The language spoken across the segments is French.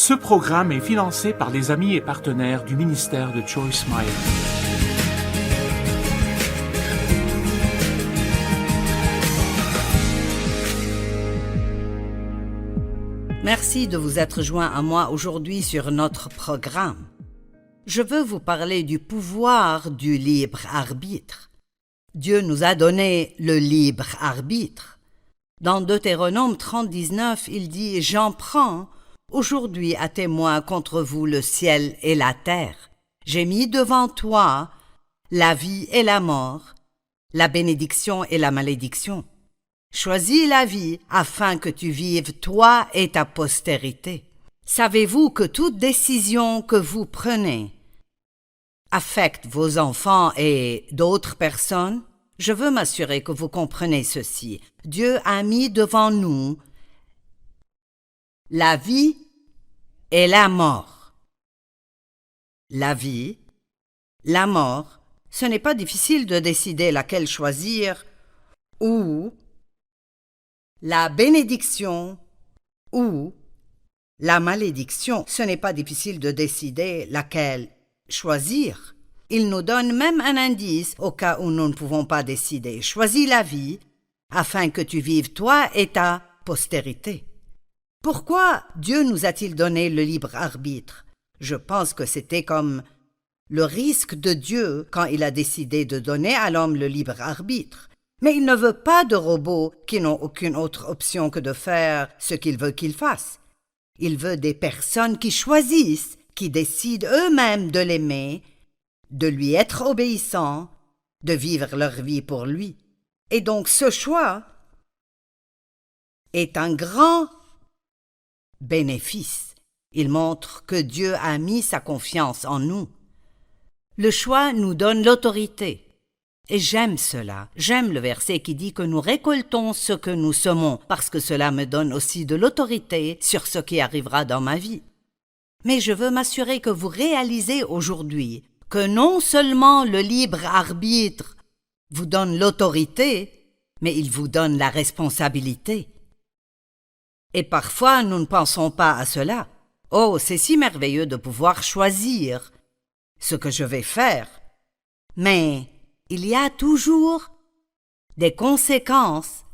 Ce programme est financé par les amis et partenaires du ministère de Joyce Meyer. Merci de vous être joint à moi aujourd'hui sur notre programme. Je veux vous parler du pouvoir du libre arbitre. Dieu nous a donné le libre arbitre. Dans Deutéronome 30:19, il dit « J'en prends aujourd'hui à témoin contre vous le ciel et la terre. J'ai mis devant toi la vie et la mort, la bénédiction et la malédiction. Choisis la vie afin que tu vives toi et ta postérité. » Savez-vous que toute décision que vous prenez affecte vos enfants et d'autres personnes? Je veux m'assurer que vous comprenez ceci. Dieu a mis devant nous la vie et la mort. La vie, la mort, ce n'est pas difficile de décider laquelle choisir, ou la bénédiction ou la malédiction. Ce n'est pas difficile de décider laquelle choisir. Il nous donne même un indice au cas où nous ne pouvons pas décider. Choisis la vie afin que tu vives toi et ta postérité. Pourquoi Dieu nous a-t-il donné le libre arbitre? Je pense que c'était comme le risque de Dieu quand il a décidé de donner à l'homme le libre arbitre. Mais il ne veut pas de robots qui n'ont aucune autre option que de faire ce qu'il veut qu'ils fassent. Il veut des personnes qui choisissent, qui décident eux-mêmes de l'aimer, de lui être obéissants, de vivre leur vie pour lui. Et donc ce choix est un grand bénéfice. Il montre que Dieu a mis sa confiance en nous. Le choix nous donne l'autorité. Et j'aime cela. J'aime le verset qui dit que nous récoltons ce que nous semons, parce que cela me donne aussi de l'autorité sur ce qui arrivera dans ma vie. Mais je veux m'assurer que vous réalisez aujourd'hui que non seulement le libre arbitre vous donne l'autorité, mais il vous donne la responsabilité. Et parfois, nous ne pensons pas à cela. Oh, c'est si merveilleux de pouvoir choisir ce que je vais faire. Mais il y a toujours des conséquences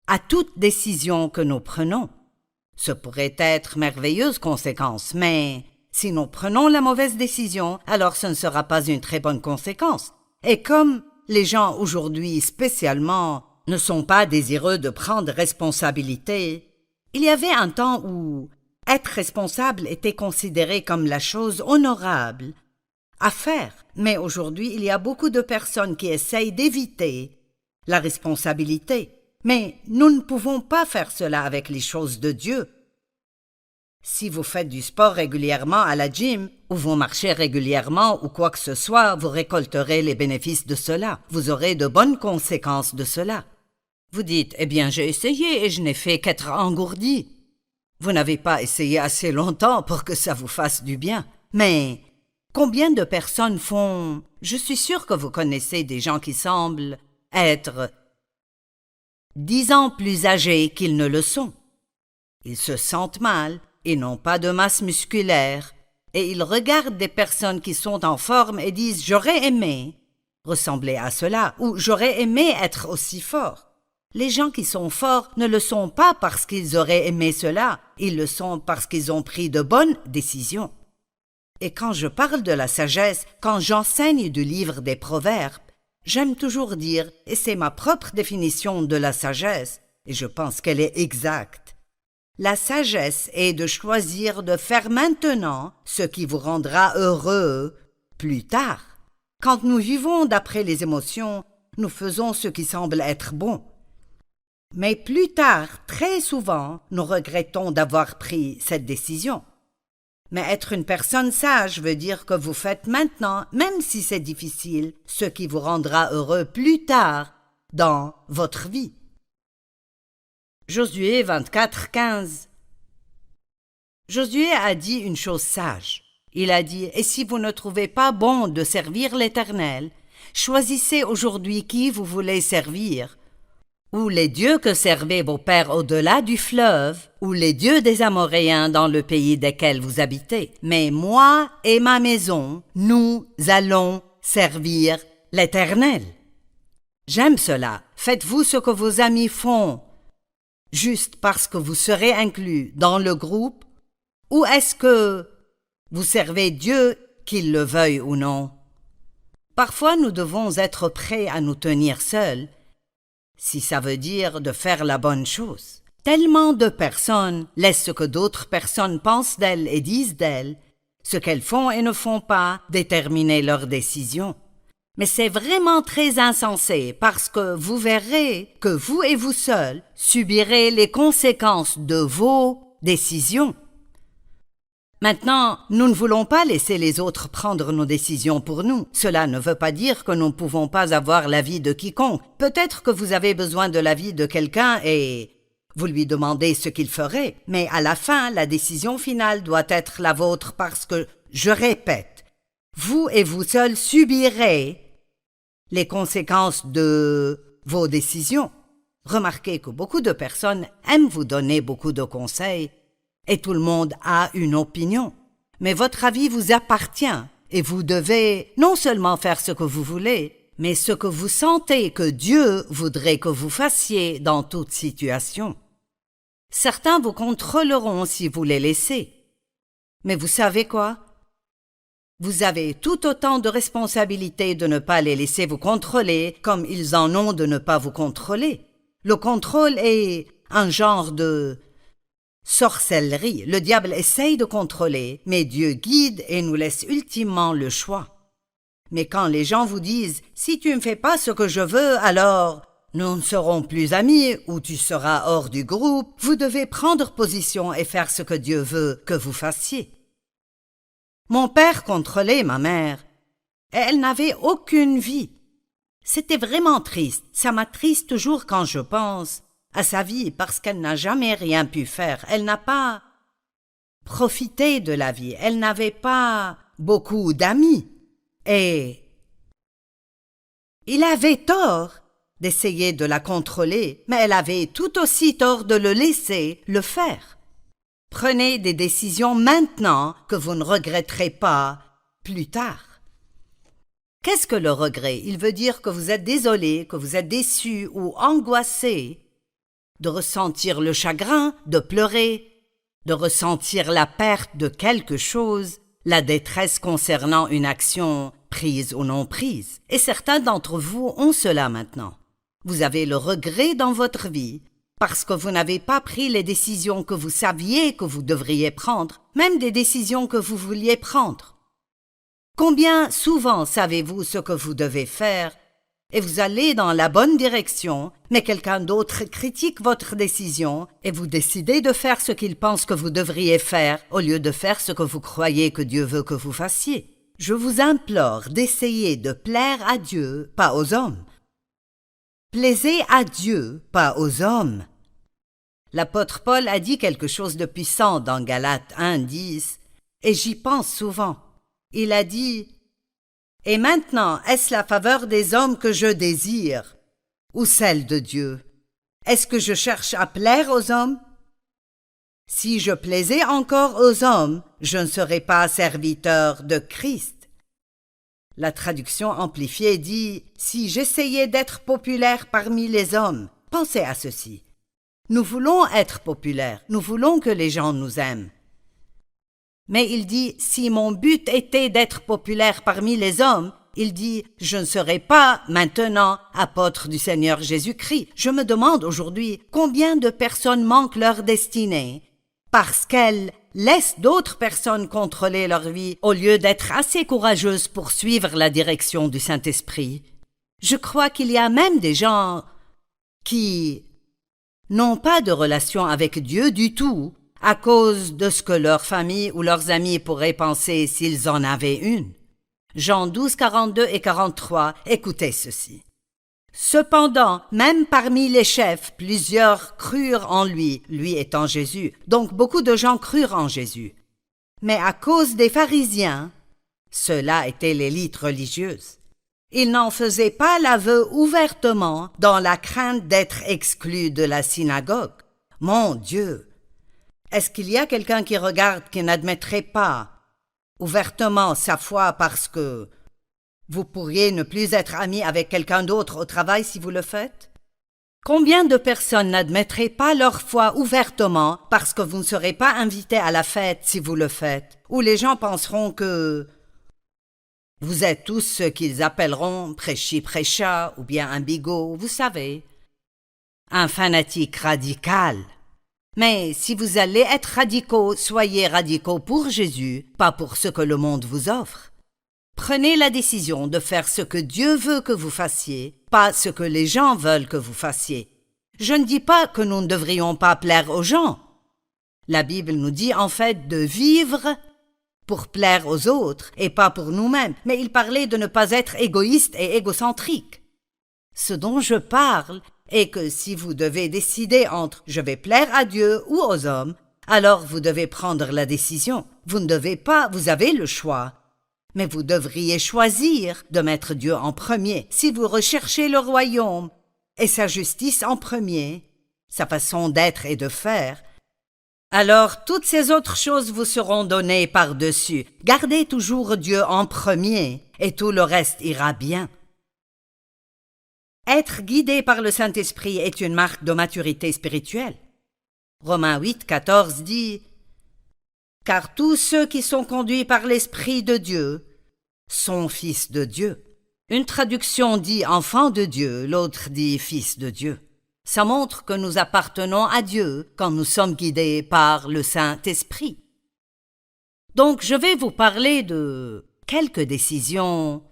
à toute décision que nous prenons. Ce pourrait être merveilleuses conséquences, mais si nous prenons la mauvaise décision, alors ce ne sera pas une très bonne conséquence. Et comme les gens aujourd'hui spécialement ne sont pas désireux de prendre responsabilité, il y avait un temps où être responsable était considéré comme la chose honorable à faire. Mais aujourd'hui, il y a beaucoup de personnes qui essayent d'éviter la responsabilité. Mais nous ne pouvons pas faire cela avec les choses de Dieu. Si vous faites du sport régulièrement à la gym, ou vous marchez régulièrement ou quoi que ce soit, vous récolterez les bénéfices de cela. Vous aurez de bonnes conséquences de cela. Vous dites, eh bien j'ai essayé et je n'ai fait qu'être engourdi. Vous n'avez pas essayé assez longtemps pour que ça vous fasse du bien. Mais combien de personnes font... Je suis sûre que vous connaissez des gens qui semblent être 10 ans plus âgés qu'ils ne le sont. Ils se sentent mal, ils n'ont pas de masse musculaire, et ils regardent des personnes qui sont en forme et disent « j'aurais aimé ressembler à cela » ou « j'aurais aimé être aussi fort ». Les gens qui sont forts ne le sont pas parce qu'ils auraient aimé cela, ils le sont parce qu'ils ont pris de bonnes décisions. Et quand je parle de la sagesse, quand j'enseigne du livre des Proverbes, j'aime toujours dire, et c'est ma propre définition de la sagesse, et je pense qu'elle est exacte, la sagesse est de choisir de faire maintenant ce qui vous rendra heureux plus tard. Quand nous vivons d'après les émotions, nous faisons ce qui semble être bon. Mais plus tard, très souvent, nous regrettons d'avoir pris cette décision. Mais être une personne sage veut dire que vous faites maintenant, même si c'est difficile, ce qui vous rendra heureux plus tard dans votre vie. Josué 24:15. Josué a dit une chose sage. Il a dit « Et si vous ne trouvez pas bon de servir l'Éternel, choisissez aujourd'hui qui vous voulez servir, ou les dieux que servaient vos pères au-delà du fleuve, ou les dieux des Amoréens dans le pays desquels vous habitez. Mais moi et ma maison, nous allons servir l'Éternel. J'aime cela. Faites-vous ce que vos amis font, juste parce que vous serez inclus dans le groupe, ou est-ce que vous servez Dieu, qu'il le veuille ou non? Parfois, nous devons être prêts à nous tenir seuls, si ça veut dire de faire la bonne chose. Tellement de personnes laissent ce que d'autres personnes pensent d'elles et disent d'elles, ce qu'elles font et ne font pas, déterminer leurs décisions. Mais c'est vraiment très insensé parce que vous verrez que vous et vous seuls subirez les conséquences de vos décisions. Maintenant, nous ne voulons pas laisser les autres prendre nos décisions pour nous. Cela ne veut pas dire que nous ne pouvons pas avoir l'avis de quiconque. Peut-être que vous avez besoin de l'avis de quelqu'un et vous lui demandez ce qu'il ferait, mais à la fin, la décision finale doit être la vôtre parce que, je répète, vous et vous seuls subirez les conséquences de vos décisions. Remarquez que beaucoup de personnes aiment vous donner beaucoup de conseils et tout le monde a une opinion. Mais votre avis vous appartient et vous devez non seulement faire ce que vous voulez, mais ce que vous sentez que Dieu voudrait que vous fassiez dans toute situation. Certains vous contrôleront si vous les laissez. Mais vous savez quoi? Vous avez tout autant de responsabilités de ne pas les laisser vous contrôler comme ils en ont de ne pas vous contrôler. Le contrôle est un genre de sorcellerie. Le diable essaye de contrôler, mais Dieu guide et nous laisse ultimement le choix. Mais quand les gens vous disent « Si tu ne fais pas ce que je veux, alors nous ne serons plus amis ou tu seras hors du groupe », vous devez prendre position et faire ce que Dieu veut que vous fassiez. Mon père contrôlait ma mère, et elle n'avait aucune vie. C'était vraiment triste, ça m'attriste toujours quand je pense à sa vie parce qu'elle n'a jamais rien pu faire. Elle n'a pas profité de la vie, elle n'avait pas beaucoup d'amis. Et il avait tort d'essayer de la contrôler, mais elle avait tout aussi tort de le laisser le faire. Prenez des décisions maintenant que vous ne regretterez pas plus tard. Qu'est-ce que le regret? Il veut dire que vous êtes désolé, que vous êtes déçu ou angoissé, de ressentir le chagrin, de pleurer, de ressentir la perte de quelque chose, la détresse concernant une action prise ou non prise. Et certains d'entre vous ont cela maintenant. Vous avez le regret dans votre vie parce que vous n'avez pas pris les décisions que vous saviez que vous devriez prendre, même des décisions que vous vouliez prendre. Combien souvent savez-vous ce que vous devez faire et vous allez dans la bonne direction, mais quelqu'un d'autre critique votre décision et vous décidez de faire ce qu'il pense que vous devriez faire au lieu de faire ce que vous croyez que Dieu veut que vous fassiez. Je vous implore d'essayer de plaire à Dieu, pas aux hommes. Plaisez à Dieu, pas aux hommes. L'apôtre Paul a dit quelque chose de puissant dans Galates 1:10, et j'y pense souvent. Il a dit « Et maintenant, est-ce la faveur des hommes que je désire, ou celle de Dieu? Est-ce que je cherche à plaire aux hommes? Si je plaisais encore aux hommes, je ne serais pas serviteur de Christ. » La traduction amplifiée dit « Si j'essayais d'être populaire parmi les hommes, pensez à ceci. Nous voulons être populaires, nous voulons que les gens nous aiment. Mais il dit « Si mon but était d'être populaire parmi les hommes, il dit « Je ne serai pas maintenant apôtre du Seigneur Jésus-Christ. » Je me demande aujourd'hui combien de personnes manquent leur destinée parce qu'elles laissent d'autres personnes contrôler leur vie au lieu d'être assez courageuses pour suivre la direction du Saint-Esprit. Je crois qu'il y a même des gens qui n'ont pas de relation avec Dieu du tout à cause de ce que leur famille ou leurs amis pourraient penser s'ils en avaient une. Jean 12, 42 et 43, écoutez ceci. Cependant, même parmi les chefs, plusieurs crurent en lui, lui étant Jésus. Donc beaucoup de gens crurent en Jésus. Mais à cause des pharisiens, ceux-là étaient l'élite religieuse, Ils n'en faisaient pas l'aveu ouvertement dans la crainte d'être exclus de la synagogue. Mon Dieu! Est-ce qu'il y a quelqu'un qui regarde qui n'admettrait pas ouvertement sa foi parce que vous pourriez ne plus être ami avec quelqu'un d'autre au travail si vous le faites? Combien de personnes n'admettraient pas leur foi ouvertement parce que vous ne serez pas invité à la fête si vous le faites, ou les gens penseront que vous êtes tous ce qu'ils appelleront prêchi-prêcha ou bien un bigot, vous savez, un fanatique radical. Mais si vous allez être radicaux, soyez radicaux pour Jésus, pas pour ce que le monde vous offre. Prenez la décision de faire ce que Dieu veut que vous fassiez, pas ce que les gens veulent que vous fassiez. Je ne dis pas que nous ne devrions pas plaire aux gens. La Bible nous dit en fait de vivre pour plaire aux autres et pas pour nous-mêmes, mais il parlait de ne pas être égoïste et égocentrique. Ce dont je parle est que si vous devez décider entre « je vais plaire à Dieu » ou aux hommes, alors vous devez prendre la décision. Vous ne devez pas, vous avez le choix. Mais vous devriez choisir de mettre Dieu en premier. Si vous recherchez le royaume et sa justice en premier, sa façon d'être et de faire, alors toutes ces autres choses vous seront données par-dessus. Gardez toujours Dieu en premier et tout le reste ira bien. Être guidé par le Saint-Esprit est une marque de maturité spirituelle. Romains 8, 14 dit « Car tous ceux qui sont conduits par l'Esprit de Dieu sont fils de Dieu. » Une traduction dit « enfant de Dieu », l'autre dit « fils de Dieu ». Ça montre que nous appartenons à Dieu quand nous sommes guidés par le Saint-Esprit. Donc je vais vous parler de quelques décisions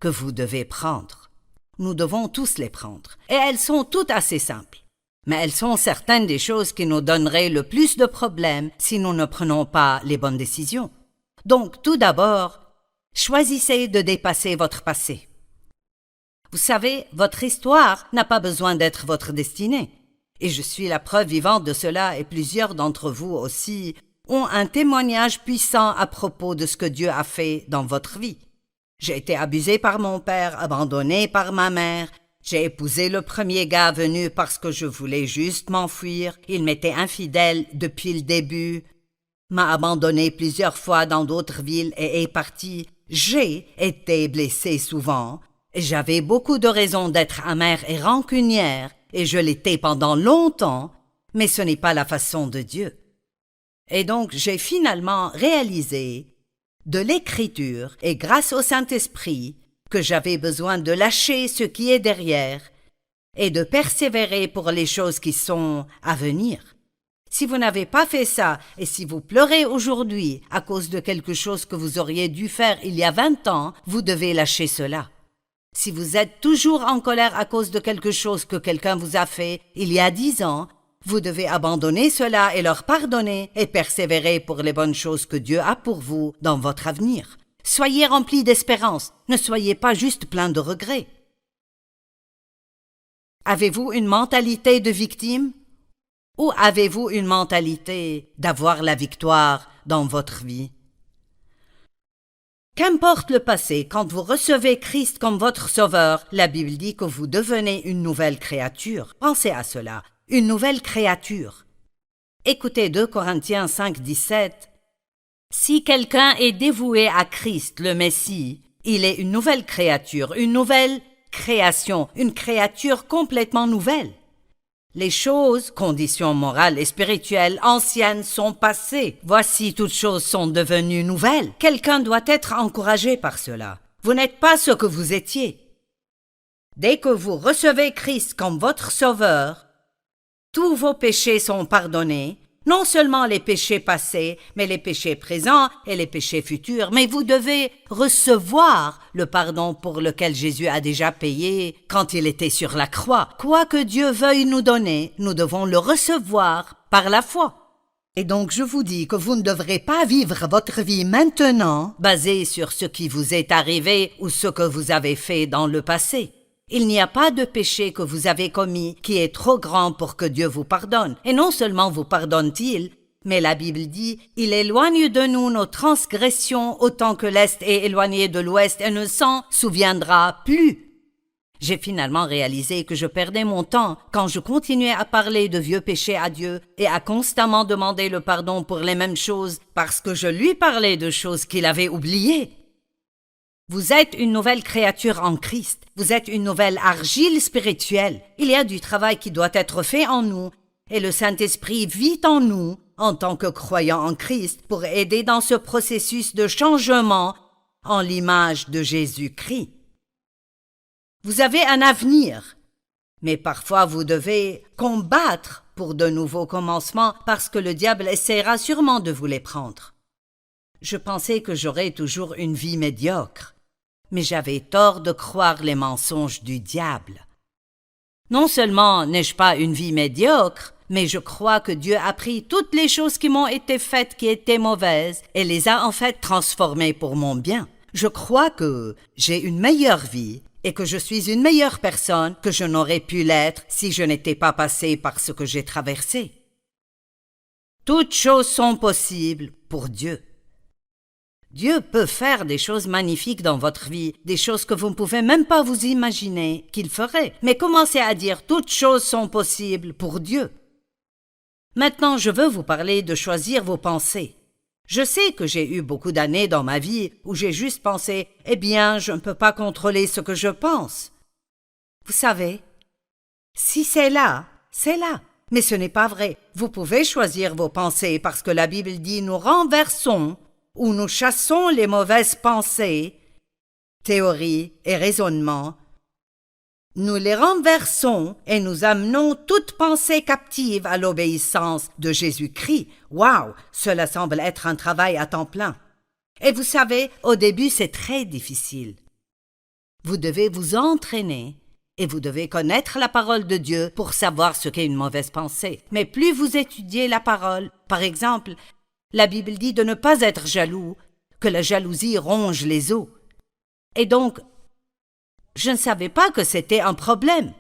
que vous devez prendre. Nous devons tous les prendre, et elles sont toutes assez simples. Mais elles sont certaines des choses qui nous donneraient le plus de problèmes si nous ne prenons pas les bonnes décisions. Donc, tout d'abord, choisissez de dépasser votre passé. Vous savez, votre histoire n'a pas besoin d'être votre destinée. Et je suis la preuve vivante de cela, et plusieurs d'entre vous aussi ont un témoignage puissant à propos de ce que Dieu a fait dans votre vie. J'ai été abusée par mon père, abandonnée par ma mère. J'ai épousé le premier gars venu parce que je voulais juste m'enfuir. Il m'était infidèle depuis le début. M'a abandonnée plusieurs fois dans d'autres villes et est parti. J'ai été blessée souvent. J'avais beaucoup de raisons d'être amère et rancunière, et je l'étais pendant longtemps, mais ce n'est pas la façon de Dieu. Et donc j'ai finalement réalisé de l'Écriture et grâce au Saint-Esprit que j'avais besoin de lâcher ce qui est derrière et de persévérer pour les choses qui sont à venir. Si vous n'avez pas fait ça et si vous pleurez aujourd'hui à cause de quelque chose que vous auriez dû faire il y a 20 ans, vous devez lâcher cela. Si vous êtes toujours en colère à cause de quelque chose que quelqu'un vous a fait il y a 10 ans, vous devez abandonner cela et leur pardonner et persévérer pour les bonnes choses que Dieu a pour vous dans votre avenir. Soyez remplis d'espérance, ne soyez pas juste plein de regrets. Avez-vous une mentalité de victime ou avez-vous une mentalité d'avoir la victoire dans votre vie? Qu'importe le passé, quand vous recevez Christ comme votre sauveur, la Bible dit que vous devenez une nouvelle créature. Pensez à cela, une nouvelle créature. Écoutez 2 Corinthiens 5, 17. Si quelqu'un est dévoué à Christ, le Messie, il est une nouvelle créature, une nouvelle création, une créature complètement nouvelle. Les choses, conditions morales et spirituelles anciennes sont passées. Voici toutes choses sont devenues nouvelles. Quelqu'un doit être encouragé par cela. Vous n'êtes pas ce que vous étiez. Dès que vous recevez Christ comme votre sauveur, tous vos péchés sont pardonnés, non seulement les péchés passés, mais les péchés présents et les péchés futurs. Mais vous devez recevoir le pardon pour lequel Jésus a déjà payé quand il était sur la croix. Quoi que Dieu veuille nous donner, nous devons le recevoir par la foi. Et donc je vous dis que vous ne devrez pas vivre votre vie maintenant basée sur ce qui vous est arrivé ou ce que vous avez fait dans le passé. Il n'y a pas de péché que vous avez commis qui est trop grand pour que Dieu vous pardonne. Et non seulement vous pardonne-t-il, Mais la Bible dit « Il éloigne de nous nos transgressions autant que l'Est est éloigné de l'Ouest et ne s'en souviendra plus. » J'ai finalement réalisé que je perdais mon temps quand je continuais à parler de vieux péchés à Dieu et à constamment demander le pardon pour les mêmes choses parce que je lui parlais de choses qu'il avait oubliées. Vous êtes une nouvelle créature en Christ. Vous êtes une nouvelle argile spirituelle. Il y a du travail qui doit être fait en nous et le Saint-Esprit vit en nous en tant que croyants en Christ pour aider dans ce processus de changement en l'image de Jésus-Christ. Vous avez un avenir, mais parfois vous devez combattre pour de nouveaux commencements parce que le diable essaiera sûrement de vous les prendre. Je pensais que j'aurais toujours une vie médiocre, mais j'avais tort de croire les mensonges du diable. Non seulement n'ai-je pas une vie médiocre, mais je crois que Dieu a pris toutes les choses qui m'ont été faites qui étaient mauvaises et les a en fait transformées pour mon bien. Je crois que j'ai une meilleure vie et que je suis une meilleure personne que je n'aurais pu l'être si je n'étais pas passé par ce que j'ai traversé. Toutes choses sont possibles pour Dieu. Dieu peut faire des choses magnifiques dans votre vie, des choses que vous ne pouvez même pas vous imaginer qu'il ferait. Mais commencez à dire « toutes choses sont possibles pour Dieu ». Maintenant, je veux vous parler de choisir vos pensées. Je sais que j'ai eu beaucoup d'années dans ma vie où j'ai juste pensé « Eh bien, je ne peux pas contrôler ce que je pense. » Vous savez, si c'est là, c'est là. Mais ce n'est pas vrai. Vous pouvez choisir vos pensées parce que la Bible dit « Nous renversons » ou « Nous chassons les mauvaises pensées, théories et raisonnements. Nous les renversons et nous amenons toute pensée captive à l'obéissance de Jésus-Christ. Waouh, cela semble être un travail à temps plein. Et vous savez, au début, c'est très difficile. Vous devez vous entraîner et vous devez connaître la parole de Dieu pour savoir ce qu'est une mauvaise pensée. Mais plus vous étudiez la parole, par exemple, la Bible dit de ne pas être jaloux, que la jalousie ronge les os. Et donc, je ne savais pas que c'était un problème.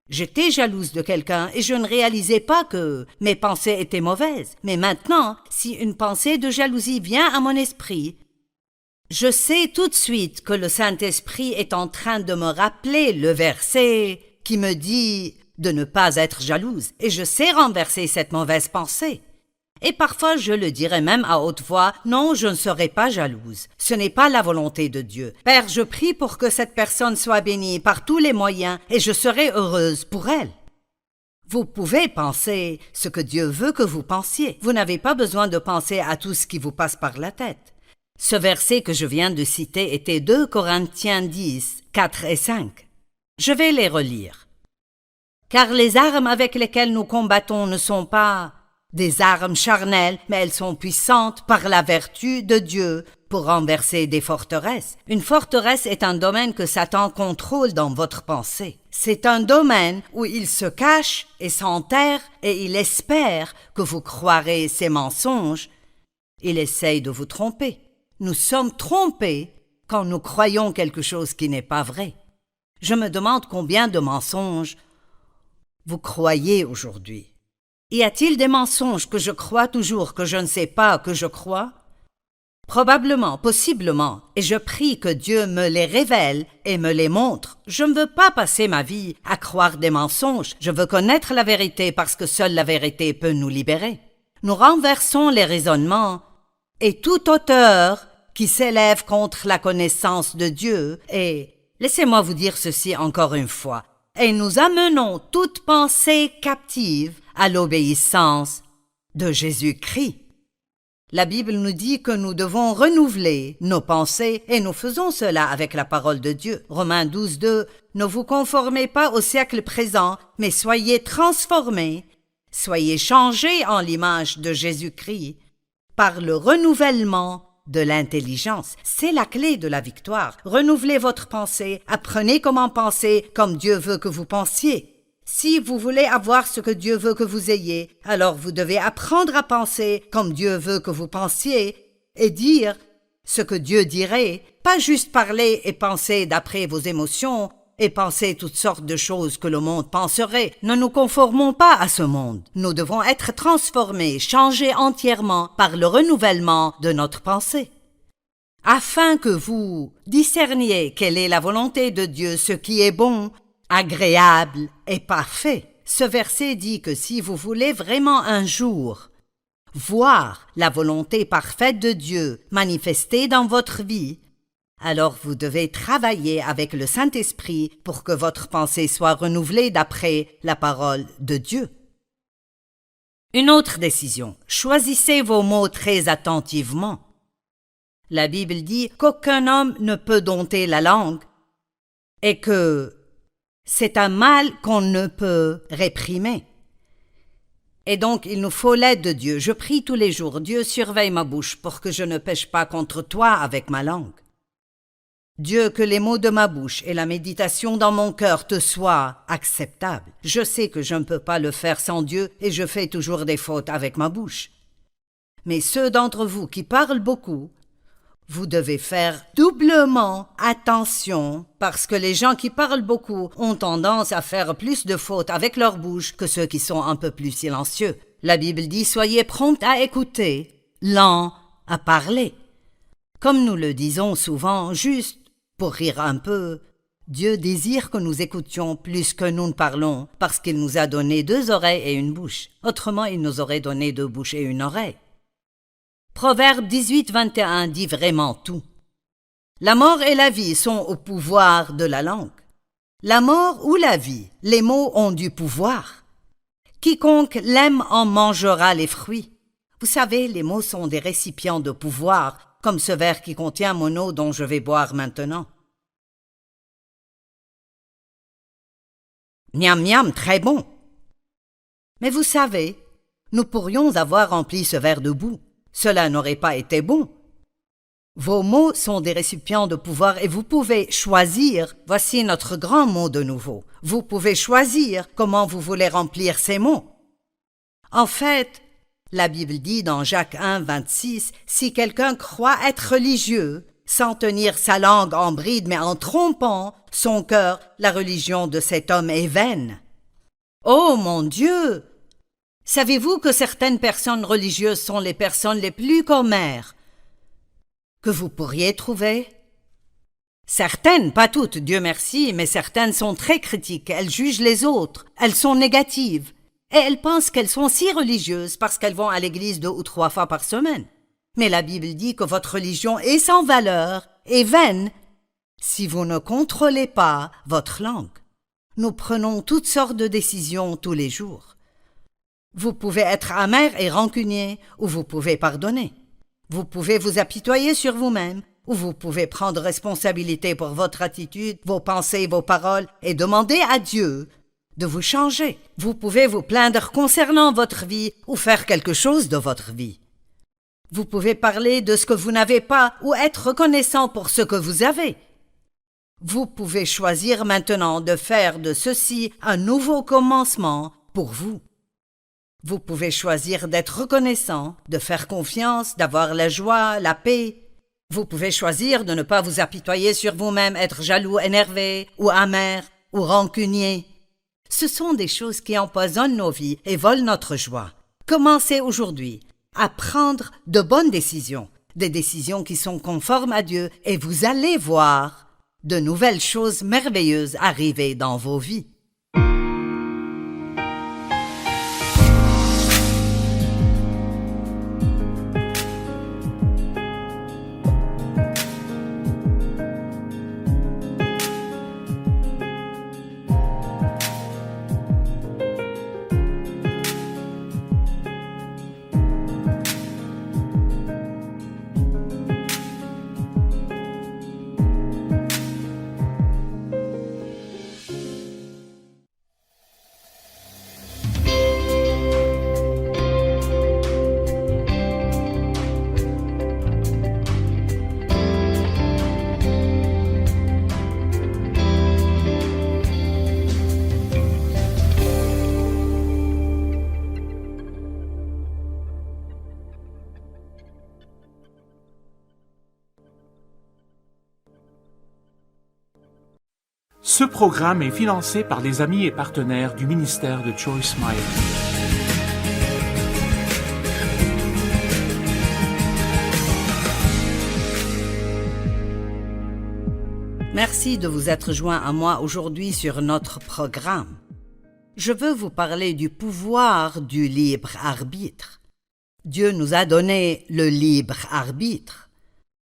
J'étais jalouse de quelqu'un et je ne réalisais pas que mes pensées étaient mauvaises. Mais maintenant, si une pensée de jalousie vient à mon esprit, je sais tout de suite que le Saint-Esprit est en train de me rappeler le verset qui me dit de ne pas être jalouse et je sais renverser cette mauvaise pensée. Et parfois je le dirais même à haute voix, non, je ne serai pas jalouse. Ce n'est pas la volonté de Dieu. Père, je prie pour que cette personne soit bénie par tous les moyens et je serai heureuse pour elle. Vous pouvez penser ce que Dieu veut que vous pensiez. Vous n'avez pas besoin de penser à tout ce qui vous passe par la tête. Ce verset que je viens de citer était 2 Corinthiens 10, 4 et 5. Je vais les relire. Car les armes avec lesquelles nous combattons ne sont pas des armes charnelles, mais elles sont puissantes par la vertu de Dieu pour renverser des forteresses. Une forteresse est un domaine que Satan contrôle dans votre pensée. C'est un domaine où il se cache et s'enterre et il espère que vous croirez ses mensonges. Il essaye de vous tromper. Nous sommes trompés quand nous croyons quelque chose qui n'est pas vrai. Je me demande combien de mensonges vous croyez aujourd'hui. Y a-t-il des mensonges que je crois toujours que je ne sais pas que je crois? Probablement, possiblement, et je prie que Dieu me les révèle et me les montre. Je ne veux pas passer ma vie à croire des mensonges. Je veux connaître la vérité parce que seule la vérité peut nous libérer. Nous renversons les raisonnements et tout auteur qui s'élève contre la connaissance de Dieu et, laissez-moi vous dire ceci encore une fois, et nous amenons toute pensée captive à l'obéissance de Jésus-Christ. La Bible nous dit que nous devons renouveler nos pensées et nous faisons cela avec la parole de Dieu. Romains 12, 2, ne vous conformez pas au siècle présent, mais soyez transformés, soyez changés en l'image de Jésus-Christ par le renouvellement de l'intelligence. C'est la clé de la victoire. Renouvelez votre pensée, apprenez comment penser comme Dieu veut que vous pensiez. Si vous voulez avoir ce que Dieu veut que vous ayez, alors vous devez apprendre à penser comme Dieu veut que vous pensiez et dire ce que Dieu dirait, pas juste parler et penser d'après vos émotions et penser toutes sortes de choses que le monde penserait. Ne nous conformons pas à ce monde. Nous devons être transformés, changés entièrement par le renouvellement de notre pensée. Afin que vous discerniez quelle est la volonté de Dieu, ce qui est bon, agréable et parfait. Ce verset dit que si vous voulez vraiment un jour voir la volonté parfaite de Dieu manifestée dans votre vie, alors vous devez travailler avec le Saint-Esprit pour que votre pensée soit renouvelée d'après la parole de Dieu. Une autre décision. Choisissez vos mots très attentivement. La Bible dit qu'aucun homme ne peut dompter la langue et que c'est un mal qu'on ne peut réprimer. Et donc, il nous faut l'aide de Dieu. Je prie tous les jours, Dieu, surveille ma bouche pour que je ne pêche pas contre toi avec ma langue. Dieu, que les mots de ma bouche et la méditation dans mon cœur te soient acceptables. Je sais que je ne peux pas le faire sans Dieu et je fais toujours des fautes avec ma bouche. Mais ceux d'entre vous qui parlent beaucoup, vous devez faire doublement attention parce que les gens qui parlent beaucoup ont tendance à faire plus de fautes avec leur bouche que ceux qui sont un peu plus silencieux. La Bible dit « Soyez prompts à écouter, lents à parler ». Comme nous le disons souvent, juste pour rire un peu, Dieu désire que nous écoutions plus que nous ne parlons parce qu'il nous a donné 2 oreilles et une bouche. Autrement, il nous aurait donné 2 bouches et une oreille. Proverbe 18-21 dit vraiment tout. La mort et la vie sont au pouvoir de la langue. La mort ou la vie, les mots ont du pouvoir. Quiconque l'aime en mangera les fruits. Vous savez, les mots sont des récipients de pouvoir, comme ce verre qui contient mon eau dont je vais boire maintenant. Miam miam, très bon. Mais vous savez, nous pourrions avoir rempli ce verre de boue. Cela n'aurait pas été bon. Vos mots sont des récipients de pouvoir et vous pouvez choisir, voici notre grand mot de nouveau, vous pouvez choisir comment vous voulez remplir ces mots. En fait, la Bible dit dans Jacques 1:26, si quelqu'un croit être religieux, sans tenir sa langue en bride mais en trompant son cœur, la religion de cet homme est vaine. Oh mon Dieu! Savez-vous que certaines personnes religieuses sont les personnes les plus commères que vous pourriez trouver? Certaines, pas toutes, Dieu merci, mais certaines sont très critiques, elles jugent les autres, elles sont négatives, et elles pensent qu'elles sont si religieuses parce qu'elles vont à l'église 2 ou 3 fois par semaine. Mais la Bible dit que votre religion est sans valeur et vaine si vous ne contrôlez pas votre langue. Nous prenons toutes sortes de décisions tous les jours. Vous pouvez être amer et rancunier, ou vous pouvez pardonner. Vous pouvez vous apitoyer sur vous-même, ou vous pouvez prendre responsabilité pour votre attitude, vos pensées, vos paroles, et demander à Dieu de vous changer. Vous pouvez vous plaindre concernant votre vie, ou faire quelque chose de votre vie. Vous pouvez parler de ce que vous n'avez pas, ou être reconnaissant pour ce que vous avez. Vous pouvez choisir maintenant de faire de ceci un nouveau commencement pour vous. Vous pouvez choisir d'être reconnaissant, de faire confiance, d'avoir la joie, la paix. Vous pouvez choisir de ne pas vous apitoyer sur vous-même, être jaloux, énervé, ou amer, ou rancunier. Ce sont des choses qui empoisonnent nos vies et volent notre joie. Commencez aujourd'hui à prendre de bonnes décisions, des décisions qui sont conformes à Dieu, et vous allez voir de nouvelles choses merveilleuses arriver dans vos vies. Ce programme est financé par les amis et partenaires du ministère de Joyce Meyer. Merci de vous être joint à moi aujourd'hui sur notre programme. Je veux vous parler du pouvoir du libre arbitre. Dieu nous a donné le libre arbitre.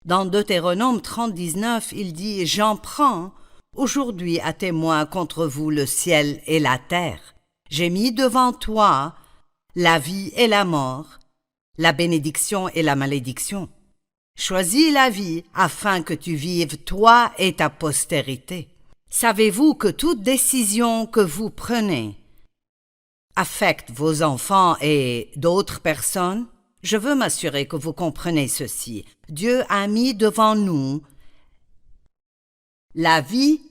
Dans Deutéronome 30:19, il dit « J'en prends aujourd'hui à témoin contre vous le ciel et la terre. J'ai mis devant toi la vie et la mort, la bénédiction et la malédiction. Choisis la vie afin que tu vives toi et ta postérité. » Savez-vous que toute décision que vous prenez affecte vos enfants et d'autres personnes? Je veux m'assurer que vous comprenez ceci. Dieu a mis devant nous la vie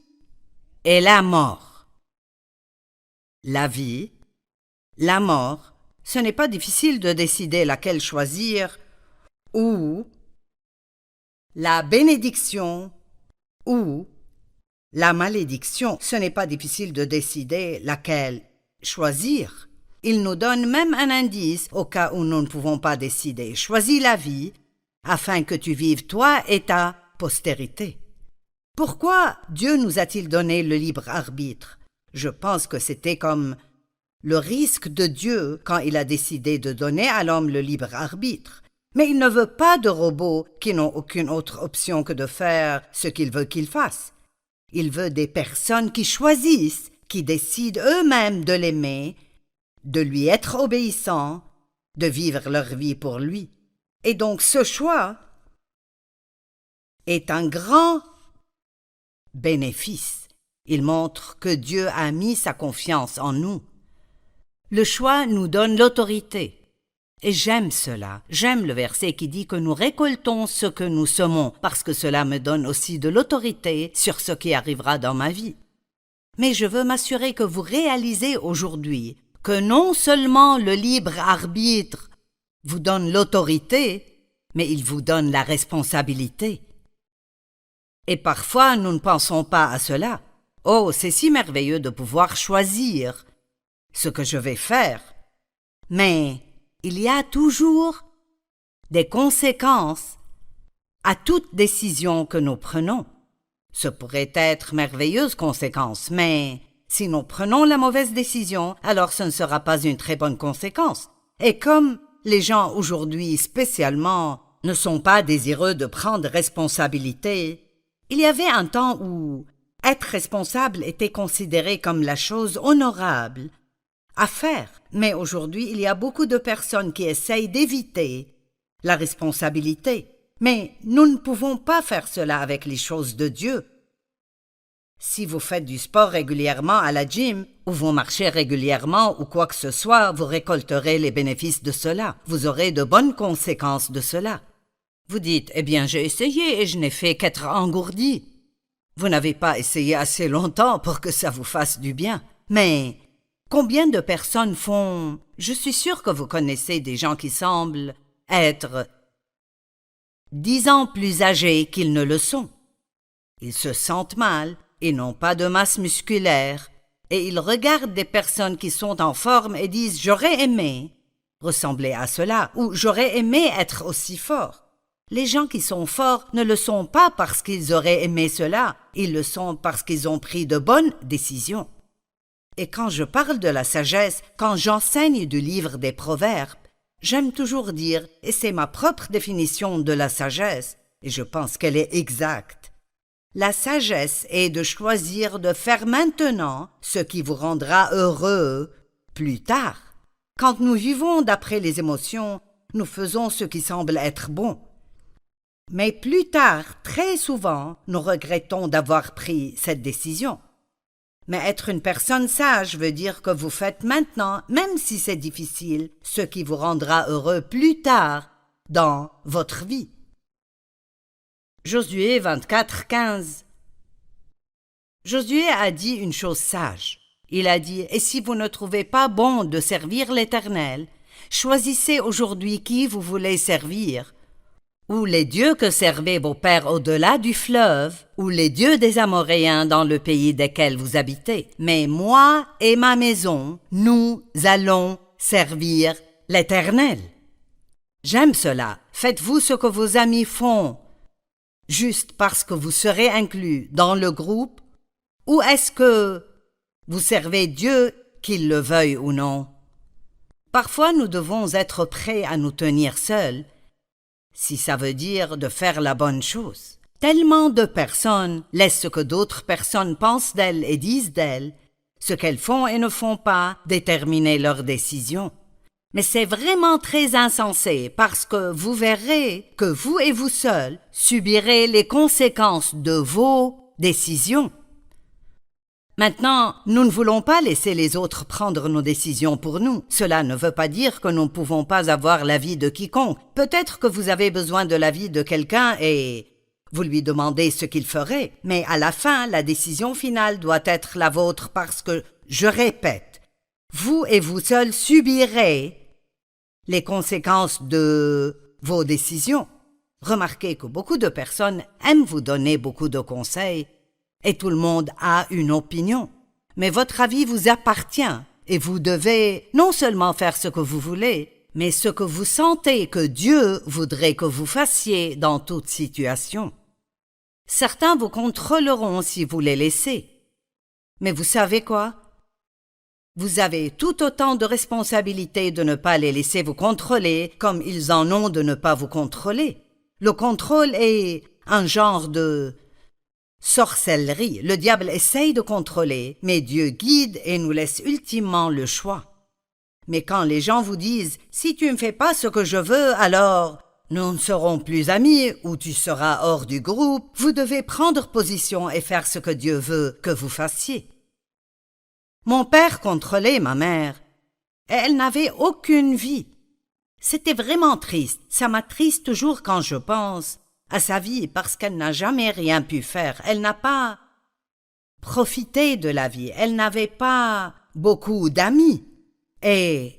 et la mort. La vie, la mort, ce n'est pas difficile de décider laquelle choisir, ou la bénédiction ou la malédiction. Ce n'est pas difficile de décider laquelle choisir. Il nous donne même un indice au cas où nous ne pouvons pas décider. Choisis la vie afin que tu vives toi et ta postérité. Pourquoi Dieu nous a-t-il donné le libre arbitre? Je pense que c'était comme le risque de Dieu quand il a décidé de donner à l'homme le libre arbitre. Mais il ne veut pas de robots qui n'ont aucune autre option que de faire ce qu'il veut qu'ils fassent. Il veut des personnes qui choisissent, qui décident eux-mêmes de l'aimer, de lui être obéissants, de vivre leur vie pour lui. Et donc ce choix est un grand bénéfice. Il montre que Dieu a mis sa confiance en nous. Le choix nous donne l'autorité. Et j'aime cela. J'aime le verset qui dit que nous récoltons ce que nous semons, parce que cela me donne aussi de l'autorité sur ce qui arrivera dans ma vie. Mais je veux m'assurer que vous réalisez aujourd'hui que non seulement le libre arbitre vous donne l'autorité, mais il vous donne la responsabilité. Et parfois, nous ne pensons pas à cela. Oh, c'est si merveilleux de pouvoir choisir ce que je vais faire. Mais il y a toujours des conséquences à toute décision que nous prenons. Ce pourrait être merveilleuses conséquences, mais si nous prenons la mauvaise décision, alors ce ne sera pas une très bonne conséquence. Et comme les gens aujourd'hui spécialement ne sont pas désireux de prendre responsabilité, il y avait un temps où être responsable était considéré comme la chose honorable à faire. Mais aujourd'hui, il y a beaucoup de personnes qui essayent d'éviter la responsabilité. Mais nous ne pouvons pas faire cela avec les choses de Dieu. Si vous faites du sport régulièrement à la gym, ou vous marchez régulièrement ou quoi que ce soit, vous récolterez les bénéfices de cela. Vous aurez de bonnes conséquences de cela. Vous dites, eh bien j'ai essayé et je n'ai fait qu'être engourdi. Vous n'avez pas essayé assez longtemps pour que ça vous fasse du bien. Mais combien de personnes font... Je suis sûre que vous connaissez des gens qui semblent être 10 ans plus âgés qu'ils ne le sont. Ils se sentent mal, ils n'ont pas de masse musculaire, et ils regardent des personnes qui sont en forme et disent « j'aurais aimé ressembler à cela » ou « j'aurais aimé être aussi fort ». Les gens qui sont forts ne le sont pas parce qu'ils auraient aimé cela, ils le sont parce qu'ils ont pris de bonnes décisions. Et quand je parle de la sagesse, quand j'enseigne du livre des Proverbes, j'aime toujours dire, et c'est ma propre définition de la sagesse, et je pense qu'elle est exacte, la sagesse est de choisir de faire maintenant ce qui vous rendra heureux plus tard. Quand nous vivons d'après les émotions, nous faisons ce qui semble être bon. Mais plus tard, très souvent, nous regrettons d'avoir pris cette décision. Mais être une personne sage veut dire que vous faites maintenant, même si c'est difficile, ce qui vous rendra heureux plus tard dans votre vie. Josué 24:15. Josué a dit une chose sage. Il a dit « Et si vous ne trouvez pas bon de servir l'Éternel, choisissez aujourd'hui qui vous voulez servir, ou les dieux que servaient vos pères au-delà du fleuve, ou les dieux des Amoréens dans le pays desquels vous habitez. Mais moi et ma maison, nous allons servir l'Éternel. J'aime cela. Faites-vous ce que vos amis font, juste parce que vous serez inclus dans le groupe, ou est-ce que vous servez Dieu, qu'il le veuille ou non? Parfois, nous devons être prêts à nous tenir seuls, si ça veut dire de faire la bonne chose. Tellement de personnes laissent ce que d'autres personnes pensent d'elles et disent d'elles, ce qu'elles font et ne font pas, déterminer leurs décisions. Mais c'est vraiment très insensé parce que vous verrez que vous et vous seuls subirez les conséquences de vos décisions. Maintenant, nous ne voulons pas laisser les autres prendre nos décisions pour nous. Cela ne veut pas dire que nous ne pouvons pas avoir l'avis de quiconque. Peut-être que vous avez besoin de l'avis de quelqu'un et vous lui demandez ce qu'il ferait. Mais à la fin, la décision finale doit être la vôtre parce que, je répète, vous et vous seuls subirez les conséquences de vos décisions. Remarquez que beaucoup de personnes aiment vous donner beaucoup de conseils, et tout le monde a une opinion. Mais votre avis vous appartient et vous devez non seulement faire ce que vous voulez, mais ce que vous sentez que Dieu voudrait que vous fassiez dans toute situation. Certains vous contrôleront si vous les laissez. Mais vous savez quoi? Vous avez tout autant de responsabilité de ne pas les laisser vous contrôler comme ils en ont de ne pas vous contrôler. Le contrôle est un genre de sorcellerie. Le diable essaye de contrôler, mais Dieu guide et nous laisse ultimement le choix. Mais quand les gens vous disent « Si tu ne fais pas ce que je veux, alors nous ne serons plus amis ou tu seras hors du groupe », vous devez prendre position et faire ce que Dieu veut que vous fassiez. Mon père contrôlait ma mère, et elle n'avait aucune vie. C'était vraiment triste. Ça m'attriste toujours quand je pense à sa vie parce qu'elle n'a jamais rien pu faire. Elle n'a pas profité de la vie. Elle n'avait pas beaucoup d'amis. Et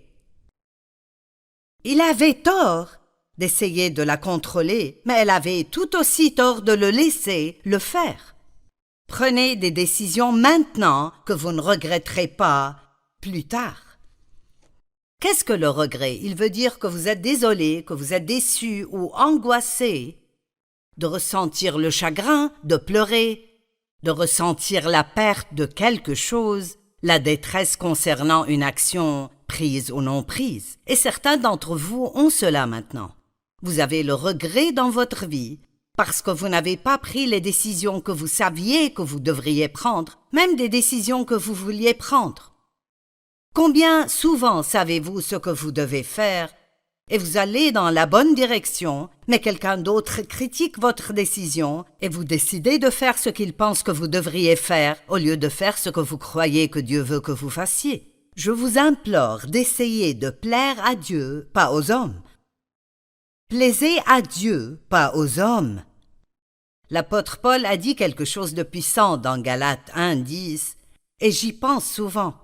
il avait tort d'essayer de la contrôler, mais elle avait tout aussi tort de le laisser le faire. Prenez des décisions maintenant que vous ne regretterez pas plus tard. Qu'est-ce que le regret? Il veut dire que vous êtes désolé, que vous êtes déçu ou angoissé, de ressentir le chagrin, de pleurer, de ressentir la perte de quelque chose, la détresse concernant une action prise ou non prise. Et certains d'entre vous ont cela maintenant. Vous avez le regret dans votre vie parce que vous n'avez pas pris les décisions que vous saviez que vous devriez prendre, même des décisions que vous vouliez prendre. Combien souvent savez-vous ce que vous devez faire et vous allez dans la bonne direction, mais quelqu'un d'autre critique votre décision et vous décidez de faire ce qu'il pense que vous devriez faire au lieu de faire ce que vous croyez que Dieu veut que vous fassiez. Je vous implore d'essayer de plaire à Dieu, pas aux hommes. Plaisez à Dieu, pas aux hommes. L'apôtre Paul a dit quelque chose de puissant dans Galates 1:10, et j'y pense souvent.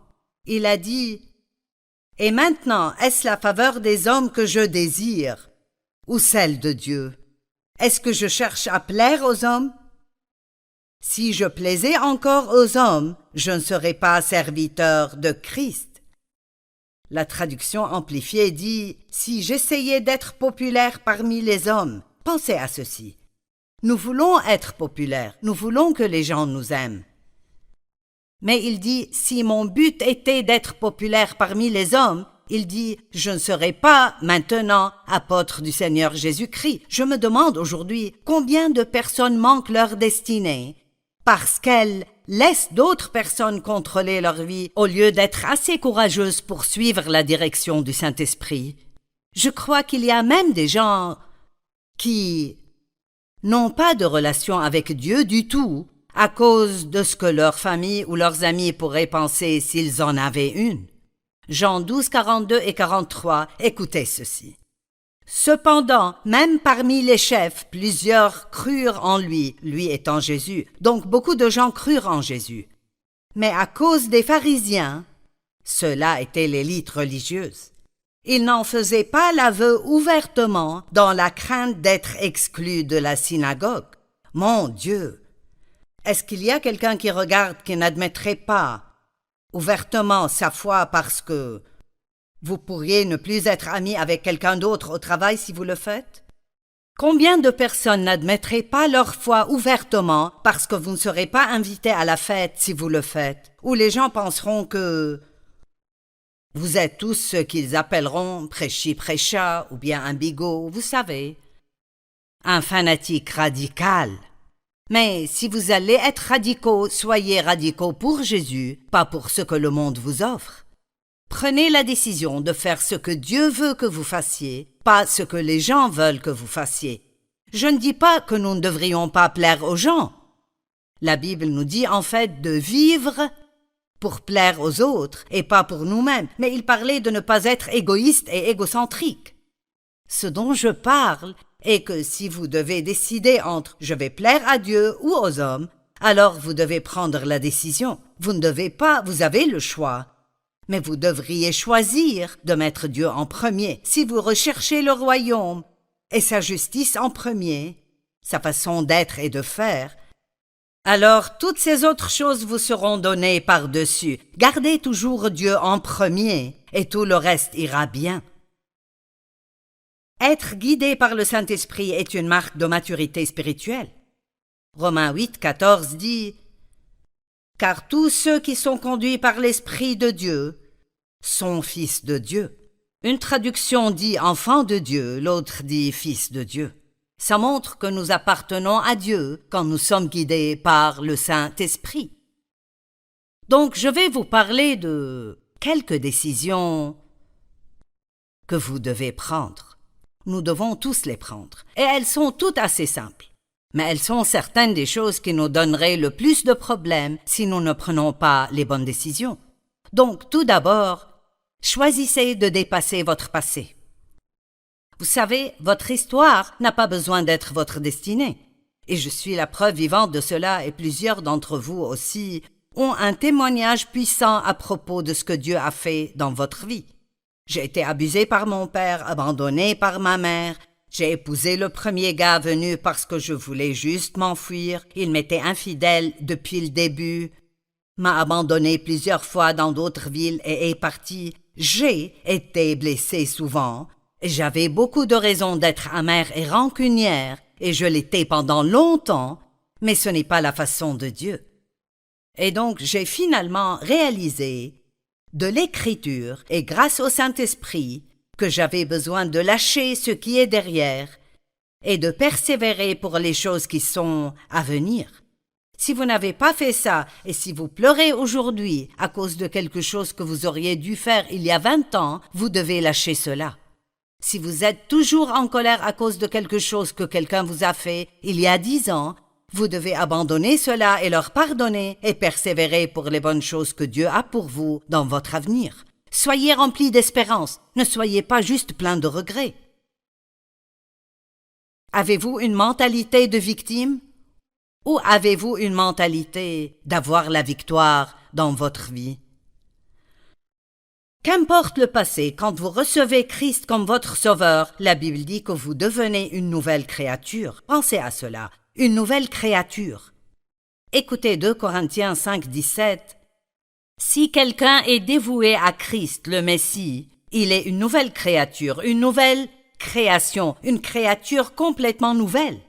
Il a dit « Et maintenant, est-ce la faveur des hommes que je désire, ou celle de Dieu? Est-ce que je cherche à plaire aux hommes? Si je plaisais encore aux hommes, je ne serais pas serviteur de Christ. » La traduction amplifiée dit « Si j'essayais d'être populaire parmi les hommes, pensez à ceci. Nous voulons être populaires, nous voulons que les gens nous aiment. Mais il dit, si mon but était d'être populaire parmi les hommes, il dit, je ne serai pas maintenant apôtre du Seigneur Jésus-Christ. Je me demande aujourd'hui combien de personnes manquent leur destinée parce qu'elles laissent d'autres personnes contrôler leur vie au lieu d'être assez courageuses pour suivre la direction du Saint-Esprit. Je crois qu'il y a même des gens qui n'ont pas de relation avec Dieu du tout, à cause de ce que leur famille ou leurs amis pourraient penser s'ils en avaient une. Jean 12, 42 et 43, écoutez ceci. Cependant, même parmi les chefs, plusieurs crurent en lui, lui étant Jésus. Donc beaucoup de gens crurent en Jésus. Mais à cause des pharisiens, ceux-là étaient l'élite religieuse, Ils n'en faisaient pas l'aveu ouvertement dans la crainte d'être exclus de la synagogue. Mon Dieu! Est-ce qu'il y a quelqu'un qui regarde qui n'admettrait pas ouvertement sa foi parce que vous pourriez ne plus être ami avec quelqu'un d'autre au travail si vous le faites? Combien de personnes n'admettraient pas leur foi ouvertement parce que vous ne serez pas invité à la fête si vous le faites? Ou les gens penseront que vous êtes tous ce qu'ils appelleront prêchi-prêcha ou bien un bigot, vous savez, un fanatique radical. Mais si vous allez être radicaux, soyez radicaux pour Jésus, pas pour ce que le monde vous offre. Prenez la décision de faire ce que Dieu veut que vous fassiez, pas ce que les gens veulent que vous fassiez. Je ne dis pas que nous ne devrions pas plaire aux gens. La Bible nous dit en fait de vivre pour plaire aux autres et pas pour nous-mêmes, mais il parlait de ne pas être égoïste et égocentrique. Ce dont je parle est que si vous devez décider entre « je vais plaire à Dieu » ou aux hommes, alors vous devez prendre la décision. Vous ne devez pas, vous avez le choix. Mais vous devriez choisir de mettre Dieu en premier. Si vous recherchez le royaume et sa justice en premier, sa façon d'être et de faire, alors toutes ces autres choses vous seront données par-dessus. Gardez toujours Dieu en premier et tout le reste ira bien. Être guidé par le Saint-Esprit est une marque de maturité spirituelle. Romains 8, 14 dit « Car tous ceux qui sont conduits par l'Esprit de Dieu sont fils de Dieu. » Une traduction dit « enfant de Dieu », l'autre dit « fils de Dieu ». Ça montre que nous appartenons à Dieu quand nous sommes guidés par le Saint-Esprit. Donc je vais vous parler de quelques décisions que vous devez prendre. Nous devons tous les prendre, et elles sont toutes assez simples. Mais elles sont certaines des choses qui nous donneraient le plus de problèmes si nous ne prenons pas les bonnes décisions. Donc, tout d'abord, choisissez de dépasser votre passé. Vous savez, votre histoire n'a pas besoin d'être votre destinée. Et je suis la preuve vivante de cela, et plusieurs d'entre vous aussi ont un témoignage puissant à propos de ce que Dieu a fait dans votre vie. J'ai été abusée par mon père, abandonnée par ma mère. J'ai épousé le premier gars venu parce que je voulais juste m'enfuir. Il m'était infidèle depuis le début. M'a abandonnée plusieurs fois dans d'autres villes et est parti. J'ai été blessée souvent. J'avais beaucoup de raisons d'être amère et rancunière, et je l'étais pendant longtemps, mais ce n'est pas la façon de Dieu. Et donc j'ai finalement réalisé de l'Écriture et grâce au Saint-Esprit que j'avais besoin de lâcher ce qui est derrière et de persévérer pour les choses qui sont à venir. Si vous n'avez pas fait ça et si vous pleurez aujourd'hui à cause de quelque chose que vous auriez dû faire il y a 20 ans, vous devez lâcher cela. Si vous êtes toujours en colère à cause de quelque chose que quelqu'un vous a fait il y a 10 ans, vous devez abandonner cela et leur pardonner et persévérer pour les bonnes choses que Dieu a pour vous dans votre avenir. Soyez remplis d'espérance, ne soyez pas juste pleins de regrets. Avez-vous une mentalité de victime? Ou avez-vous une mentalité d'avoir la victoire dans votre vie? Qu'importe le passé, quand vous recevez Christ comme votre sauveur, la Bible dit que vous devenez une nouvelle créature. Pensez à cela. Une nouvelle créature. Écoutez 2 Corinthiens 5, 17. Si quelqu'un est dévoué à Christ, le Messie, il est une nouvelle créature, une nouvelle création, une créature complètement nouvelle.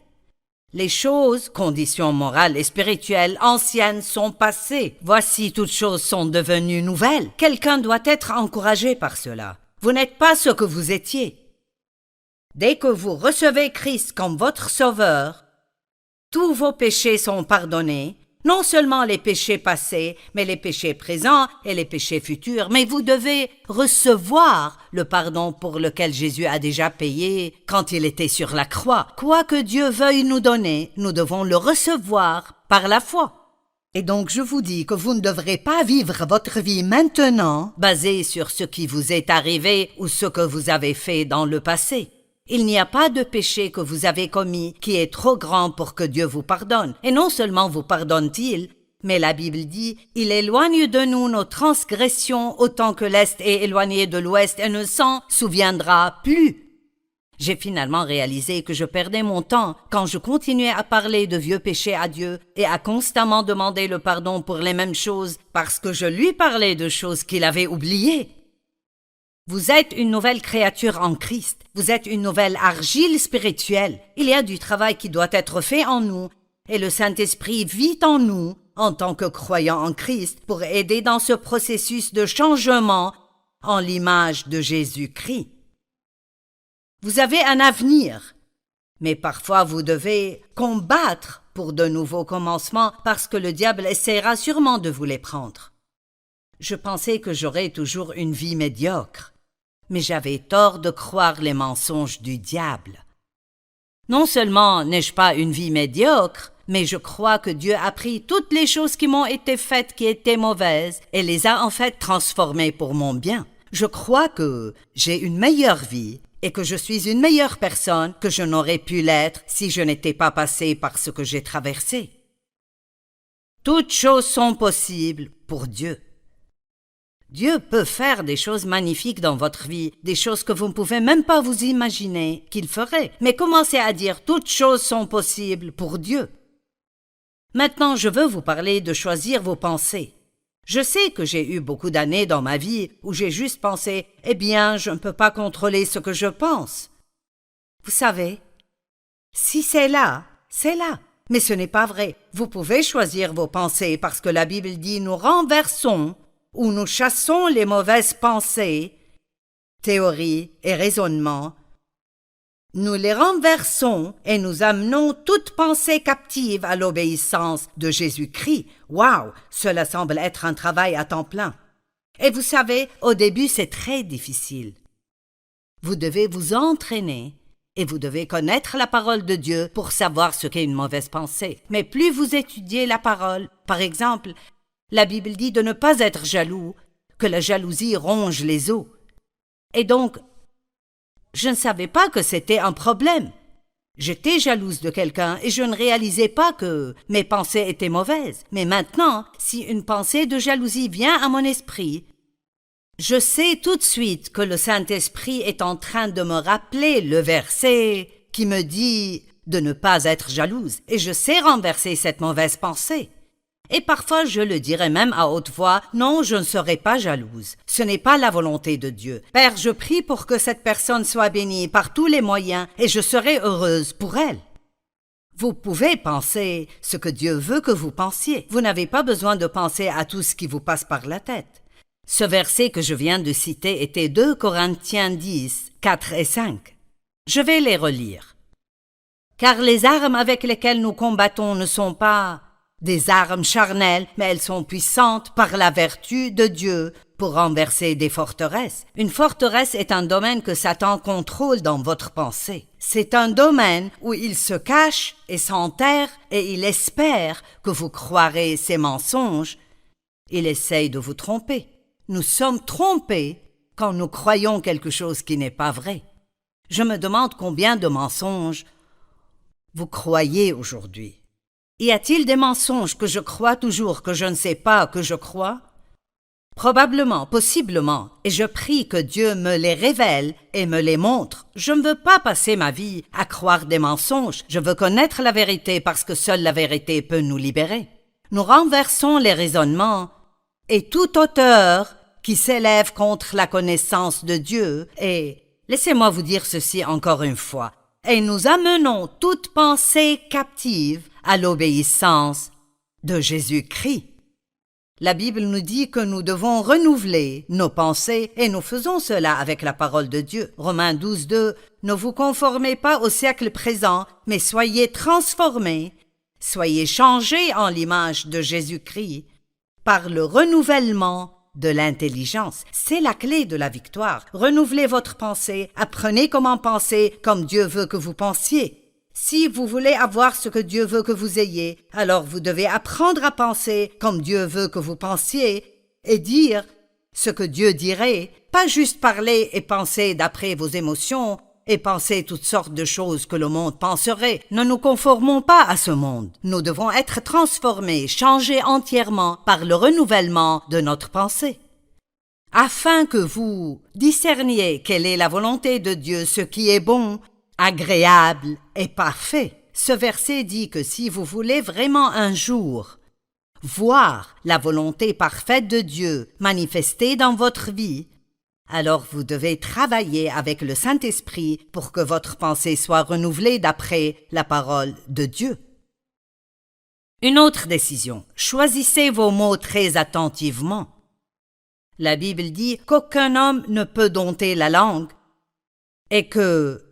Les choses, conditions morales et spirituelles anciennes sont passées. Voici toutes choses sont devenues nouvelles. Quelqu'un doit être encouragé par cela. Vous n'êtes pas ce que vous étiez. Dès que vous recevez Christ comme votre sauveur, tous vos péchés sont pardonnés, non seulement les péchés passés, mais les péchés présents et les péchés futurs, mais vous devez recevoir le pardon pour lequel Jésus a déjà payé quand il était sur la croix. Quoi que Dieu veuille nous donner, nous devons le recevoir par la foi. Et donc je vous dis que vous ne devrez pas vivre votre vie maintenant basée sur ce qui vous est arrivé ou ce que vous avez fait dans le passé. Il n'y a pas de péché que vous avez commis qui est trop grand pour que Dieu vous pardonne. Et non seulement vous pardonne-t-il, Mais la Bible dit « Il éloigne de nous nos transgressions autant que l'Est est éloigné de l'Ouest et ne s'en souviendra plus. » J'ai finalement réalisé que je perdais mon temps quand je continuais à parler de vieux péchés à Dieu et à constamment demander le pardon pour les mêmes choses parce que je lui parlais de choses qu'il avait oubliées. Vous êtes une nouvelle créature en Christ. Vous êtes une nouvelle argile spirituelle. Il y a du travail qui doit être fait en nous et le Saint-Esprit vit en nous en tant que croyants en Christ pour aider dans ce processus de changement en l'image de Jésus-Christ. Vous avez un avenir, mais parfois vous devez combattre pour de nouveaux commencements parce que le diable essaiera sûrement de vous les prendre. Je pensais que j'aurais toujours une vie médiocre, mais j'avais tort de croire les mensonges du diable. Non seulement n'ai-je pas une vie médiocre, mais je crois que Dieu a pris toutes les choses qui m'ont été faites qui étaient mauvaises et les a en fait transformées pour mon bien. Je crois que j'ai une meilleure vie et que je suis une meilleure personne que je n'aurais pu l'être si je n'étais pas passé par ce que j'ai traversé. Toutes choses sont possibles pour Dieu. Dieu peut faire des choses magnifiques dans votre vie, des choses que vous ne pouvez même pas vous imaginer qu'il ferait. Mais commencez à dire « toutes choses sont possibles pour Dieu ». Maintenant, je veux vous parler de choisir vos pensées. Je sais que j'ai eu beaucoup d'années dans ma vie où j'ai juste pensé « eh bien, je ne peux pas contrôler ce que je pense ». Vous savez, si c'est là, c'est là. Mais ce n'est pas vrai. Vous pouvez choisir vos pensées parce que la Bible dit « nous renversons » ou « nous chassons les mauvaises pensées », théories et raisonnements. Nous les renversons et nous amenons toute pensée captive à l'obéissance de Jésus-Christ. Waouh, cela semble être un travail à temps plein. Et vous savez, au début, c'est très difficile. Vous devez vous entraîner et vous devez connaître la parole de Dieu pour savoir ce qu'est une mauvaise pensée. Mais plus vous étudiez la parole, par exemple, la Bible dit de ne pas être jaloux, que la jalousie ronge les os. Et donc, je ne savais pas que c'était un problème. J'étais jalouse de quelqu'un et je ne réalisais pas que mes pensées étaient mauvaises. Mais maintenant, si une pensée de jalousie vient à mon esprit, je sais tout de suite que le Saint-Esprit est en train de me rappeler le verset qui me dit de ne pas être jalouse et je sais renverser cette mauvaise pensée. Et parfois je le dirais même à haute voix, non, je ne serai pas jalouse. Ce n'est pas la volonté de Dieu. Père, je prie pour que cette personne soit bénie par tous les moyens et je serai heureuse pour elle. Vous pouvez penser ce que Dieu veut que vous pensiez. Vous n'avez pas besoin de penser à tout ce qui vous passe par la tête. Ce verset que je viens de citer était 2 Corinthiens 10, 4 et 5. Je vais les relire. Car les armes avec lesquelles nous combattons ne sont pas des armes charnelles, mais elles sont puissantes par la vertu de Dieu pour renverser des forteresses. Une forteresse est un domaine que Satan contrôle dans votre pensée. C'est un domaine où il se cache et s'enterre et il espère que vous croirez ses mensonges. Il essaye de vous tromper. Nous sommes trompés quand nous croyons quelque chose qui n'est pas vrai. Je me demande combien de mensonges vous croyez aujourd'hui. Y a-t-il des mensonges que je crois toujours que je ne sais pas que je crois? Probablement, possiblement, et je prie que Dieu me les révèle et me les montre. Je ne veux pas passer ma vie à croire des mensonges. Je veux connaître la vérité parce que seule la vérité peut nous libérer. Nous renversons les raisonnements et toute hauteur qui s'élève contre la connaissance de Dieu et, laissez-moi vous dire ceci encore une fois, et nous amenons toute pensée captive à l'obéissance de Jésus-Christ. La Bible nous dit que nous devons renouveler nos pensées et nous faisons cela avec la parole de Dieu. Romains 12, 2, ne vous conformez pas au siècle présent, mais soyez transformés, soyez changés en l'image de Jésus-Christ par le renouvellement de l'intelligence. C'est la clé de la victoire. Renouvelez votre pensée, apprenez comment penser comme Dieu veut que vous pensiez. Si vous voulez avoir ce que Dieu veut que vous ayez, alors vous devez apprendre à penser comme Dieu veut que vous pensiez et dire ce que Dieu dirait, pas juste parler et penser d'après vos émotions et penser toutes sortes de choses que le monde penserait. Ne nous conformons pas à ce monde. Nous devons être transformés, changés entièrement par le renouvellement de notre pensée. Afin que vous discerniez quelle est la volonté de Dieu, ce qui est bon, agréable et parfait. Ce verset dit que si vous voulez vraiment un jour voir la volonté parfaite de Dieu manifestée dans votre vie, alors vous devez travailler avec le Saint-Esprit pour que votre pensée soit renouvelée d'après la parole de Dieu. Une autre décision. Choisissez vos mots très attentivement. La Bible dit qu'aucun homme ne peut dompter la langue et que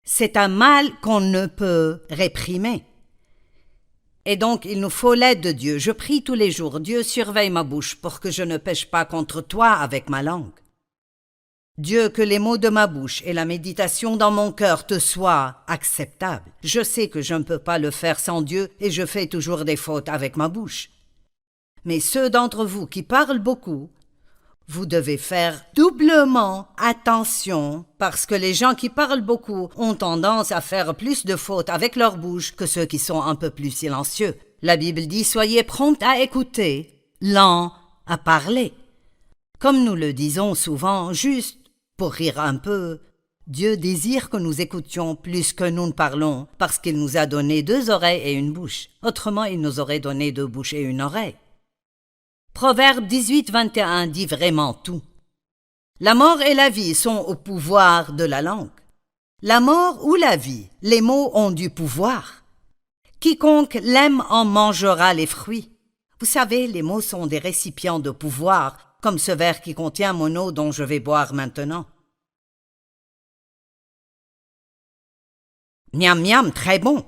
c'est un mal qu'on ne peut réprimer. Et donc, il nous faut l'aide de Dieu. Je prie tous les jours, Dieu surveille ma bouche pour que je ne pêche pas contre toi avec ma langue. Dieu, que les mots de ma bouche et la méditation dans mon cœur te soient acceptables. Je sais que je ne peux pas le faire sans Dieu et je fais toujours des fautes avec ma bouche. Mais ceux d'entre vous qui parlent beaucoup, vous devez faire doublement attention parce que les gens qui parlent beaucoup ont tendance à faire plus de fautes avec leur bouche que ceux qui sont un peu plus silencieux. La Bible dit « Soyez prompts à écouter, lents à parler ». Comme nous le disons souvent, juste pour rire un peu, Dieu désire que nous écoutions plus que nous ne parlons parce qu'il nous a donné 2 oreilles et une bouche. Autrement, il nous aurait donné 2 bouches et une oreille. Proverbe 18, 21 dit vraiment tout. La mort et la vie sont au pouvoir de la langue. La mort ou la vie, les mots ont du pouvoir. Quiconque l'aime en mangera les fruits. Vous savez, les mots sont des récipients de pouvoir, comme ce verre qui contient mon eau dont je vais boire maintenant. Miam miam, très bon.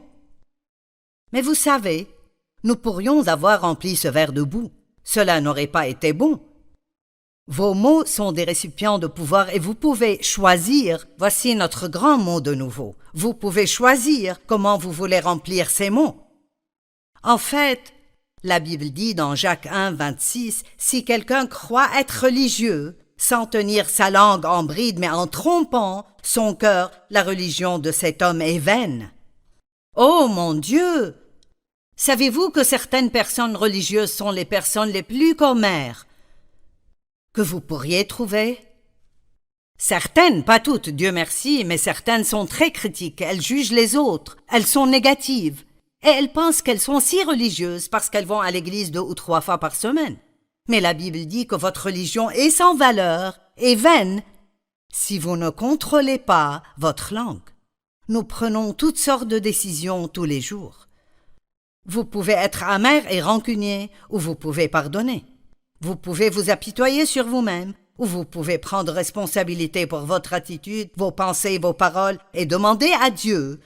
Mais vous savez, nous pourrions avoir rempli ce verre de boue. Cela n'aurait pas été bon. Vos mots sont des récipients de pouvoir et vous pouvez choisir. Voici notre grand mot de nouveau. Vous pouvez choisir comment vous voulez remplir ces mots. En fait, la Bible dit dans Jacques 1, 26, « Si quelqu'un croit être religieux, sans tenir sa langue en bride, mais en trompant son cœur, la religion de cet homme est vaine. » Oh mon Dieu! Savez-vous que certaines personnes religieuses sont les personnes les plus commères que vous pourriez trouver? Certaines, pas toutes, Dieu merci, mais certaines sont très critiques, elles jugent les autres, elles sont négatives. Et elles pensent qu'elles sont si religieuses parce qu'elles vont à l'église 2 ou 3 fois par semaine. Mais la Bible dit que votre religion est sans valeur et vaine si vous ne contrôlez pas votre langue. Nous prenons toutes sortes de décisions tous les jours. Vous pouvez être amer et rancunier ou vous pouvez pardonner. Vous pouvez vous apitoyer sur vous-même ou vous pouvez prendre responsabilité pour votre attitude, vos pensées, vos paroles et demander à Dieu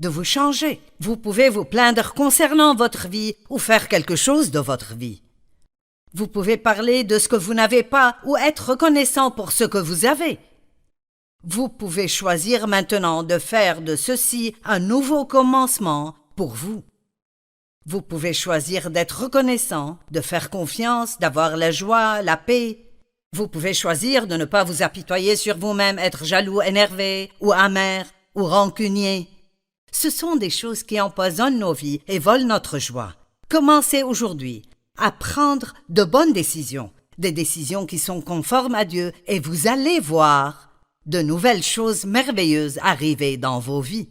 de vous changer. Vous pouvez vous plaindre concernant votre vie ou faire quelque chose de votre vie. Vous pouvez parler de ce que vous n'avez pas ou être reconnaissant pour ce que vous avez. Vous pouvez choisir maintenant de faire de ceci un nouveau commencement pour vous. Vous pouvez choisir d'être reconnaissant, de faire confiance, d'avoir la joie, la paix. Vous pouvez choisir de ne pas vous apitoyer sur vous-même, être jaloux, énervé ou amer ou rancunier. Ce sont des choses qui empoisonnent nos vies et volent notre joie. Commencez aujourd'hui à prendre de bonnes décisions, des décisions qui sont conformes à Dieu, et vous allez voir de nouvelles choses merveilleuses arriver dans vos vies.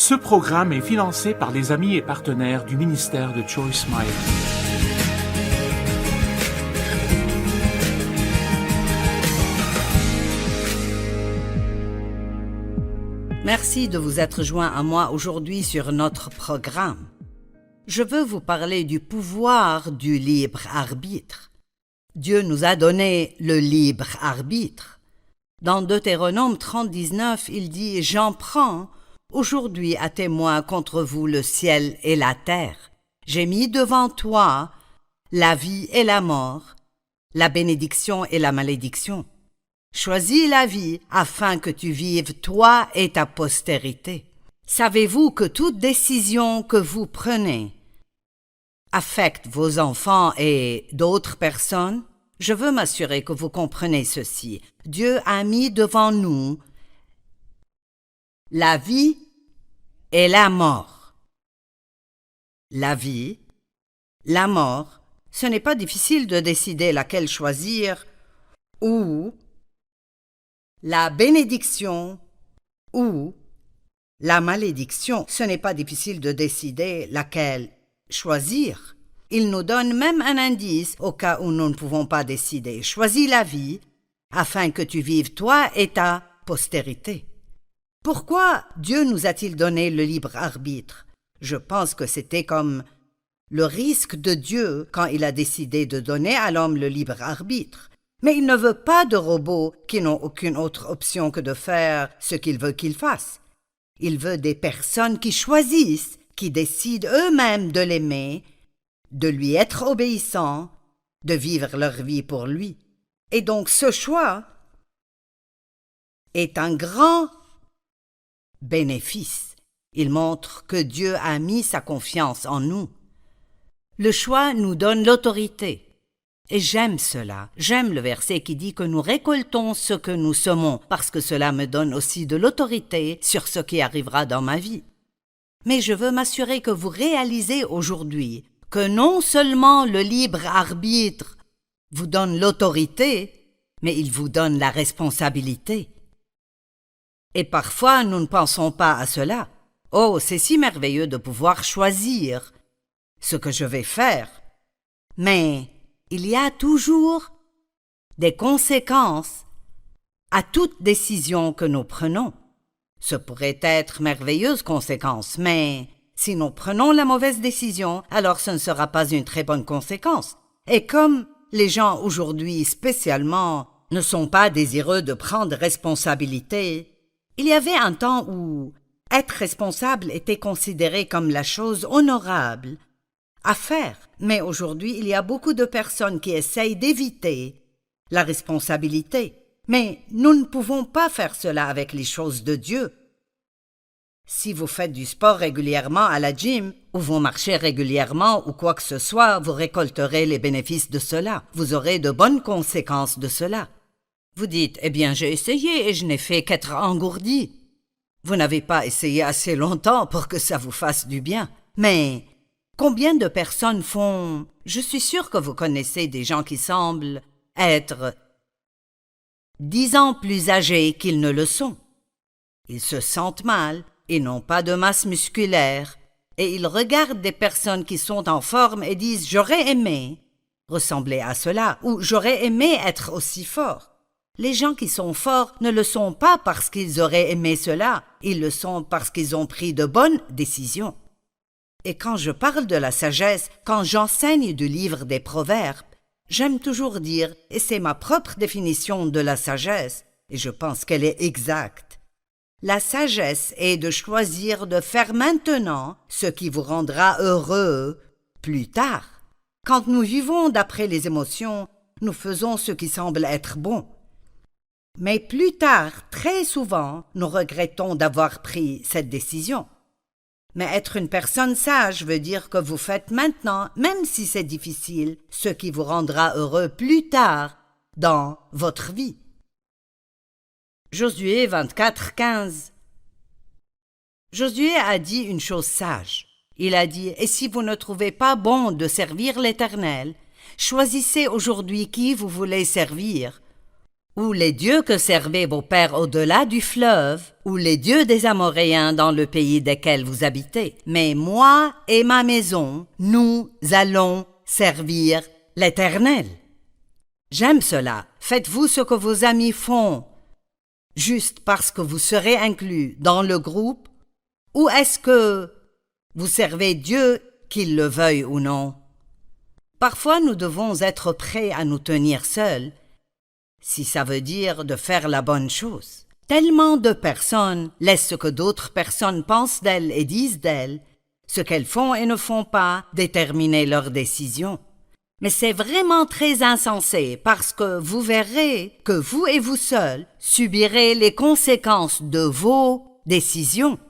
Ce programme est financé par les amis et partenaires du ministère de Joyce Meyer. Merci de vous être joint à moi aujourd'hui sur notre programme. Je veux vous parler du pouvoir du libre arbitre. Dieu nous a donné le libre arbitre. Dans Deutéronome 30:19, il dit « J'en prends aujourd'hui à témoin contre vous le ciel et la terre. J'ai mis devant toi la vie et la mort, la bénédiction et la malédiction. Choisis la vie afin que tu vives toi et ta postérité. » Savez-vous que toute décision que vous prenez affecte vos enfants et d'autres personnes? Je veux m'assurer que vous comprenez ceci. Dieu a mis devant nous la vie et la mort. La vie, la mort, ce n'est pas difficile de décider laquelle choisir, ou la bénédiction ou la malédiction. Ce n'est pas difficile de décider laquelle choisir. Il nous donne même un indice au cas où nous ne pouvons pas décider. Choisis la vie afin que tu vives toi et ta postérité. Pourquoi Dieu nous a-t-il donné le libre arbitre? Je pense que c'était comme le risque de Dieu quand il a décidé de donner à l'homme le libre arbitre. Mais il ne veut pas de robots qui n'ont aucune autre option que de faire ce qu'il veut qu'ils fassent. Il veut des personnes qui choisissent, qui décident eux-mêmes de l'aimer, de lui être obéissants, de vivre leur vie pour lui. Et donc ce choix est un grand bénéfice. Il montre que Dieu a mis sa confiance en nous. Le choix nous donne l'autorité. Et j'aime cela. J'aime le verset qui dit que nous récoltons ce que nous semons, parce que cela me donne aussi de l'autorité sur ce qui arrivera dans ma vie. Mais je veux m'assurer que vous réalisez aujourd'hui que non seulement le libre arbitre vous donne l'autorité, mais il vous donne la responsabilité. Et parfois, nous ne pensons pas à cela. Oh, c'est si merveilleux de pouvoir choisir ce que je vais faire. Mais il y a toujours des conséquences à toute décision que nous prenons. Ce pourrait être merveilleuses conséquences, mais si nous prenons la mauvaise décision, alors ce ne sera pas une très bonne conséquence. Et comme les gens aujourd'hui spécialement ne sont pas désireux de prendre responsabilité, il y avait un temps où être responsable était considéré comme la chose honorable à faire. Mais aujourd'hui, il y a beaucoup de personnes qui essayent d'éviter la responsabilité. Mais nous ne pouvons pas faire cela avec les choses de Dieu. Si vous faites du sport régulièrement à la gym, ou vous marchez régulièrement ou quoi que ce soit, vous récolterez les bénéfices de cela. Vous aurez de bonnes conséquences de cela. Vous dites, eh bien j'ai essayé et je n'ai fait qu'être engourdi. Vous n'avez pas essayé assez longtemps pour que ça vous fasse du bien. Mais combien de personnes font... Je suis sûre que vous connaissez des gens qui semblent être 10 ans plus âgés qu'ils ne le sont. Ils se sentent mal, ils n'ont pas de masse musculaire, et ils regardent des personnes qui sont en forme et disent « j'aurais aimé ressembler à cela » ou « j'aurais aimé être aussi fort ». Les gens qui sont forts ne le sont pas parce qu'ils auraient aimé cela, ils le sont parce qu'ils ont pris de bonnes décisions. Et quand je parle de la sagesse, quand j'enseigne du livre des Proverbes, j'aime toujours dire, et c'est ma propre définition de la sagesse, et je pense qu'elle est exacte, la sagesse est de choisir de faire maintenant ce qui vous rendra heureux plus tard. Quand nous vivons d'après les émotions, nous faisons ce qui semble être bon. Mais plus tard, très souvent, nous regrettons d'avoir pris cette décision. Mais être une personne sage veut dire que vous faites maintenant, même si c'est difficile, ce qui vous rendra heureux plus tard dans votre vie. Josué 24:15. Josué a dit une chose sage. Il a dit « Et si vous ne trouvez pas bon de servir l'Éternel, choisissez aujourd'hui qui vous voulez servir, ou les dieux que servaient vos pères au-delà du fleuve, ou les dieux des Amoréens dans le pays desquels vous habitez. Mais moi et ma maison, nous allons servir l'Éternel. J'aime cela. Faites-vous ce que vos amis font, juste parce que vous serez inclus dans le groupe, ou est-ce que vous servez Dieu, qu'il le veuille ou non? Parfois, nous devons être prêts à nous tenir seuls, si ça veut dire de faire la bonne chose. Tellement de personnes laissent ce que d'autres personnes pensent d'elles et disent d'elles, ce qu'elles font et ne font pas, déterminer leurs décisions. Mais c'est vraiment très insensé parce que vous verrez que vous et vous seuls subirez les conséquences de vos décisions.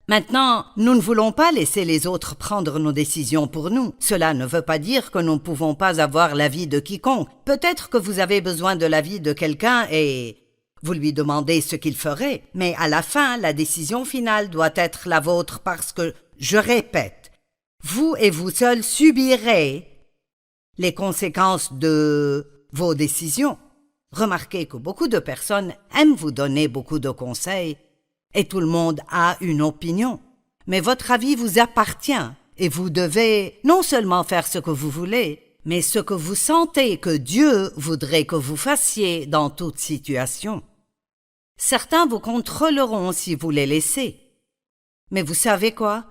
Maintenant, nous ne voulons pas laisser les autres prendre nos décisions pour nous. Cela ne veut pas dire que nous ne pouvons pas avoir l'avis de quiconque. Peut-être que vous avez besoin de l'avis de quelqu'un et vous lui demandez ce qu'il ferait, mais à la fin, la décision finale doit être la vôtre parce que, je répète, vous et vous seuls subirez les conséquences de vos décisions. Remarquez que beaucoup de personnes aiment vous donner beaucoup de conseils et tout le monde a une opinion. Mais votre avis vous appartient et vous devez non seulement faire ce que vous voulez, mais ce que vous sentez que Dieu voudrait que vous fassiez dans toute situation. Certains vous contrôleront si vous les laissez. Mais vous savez quoi?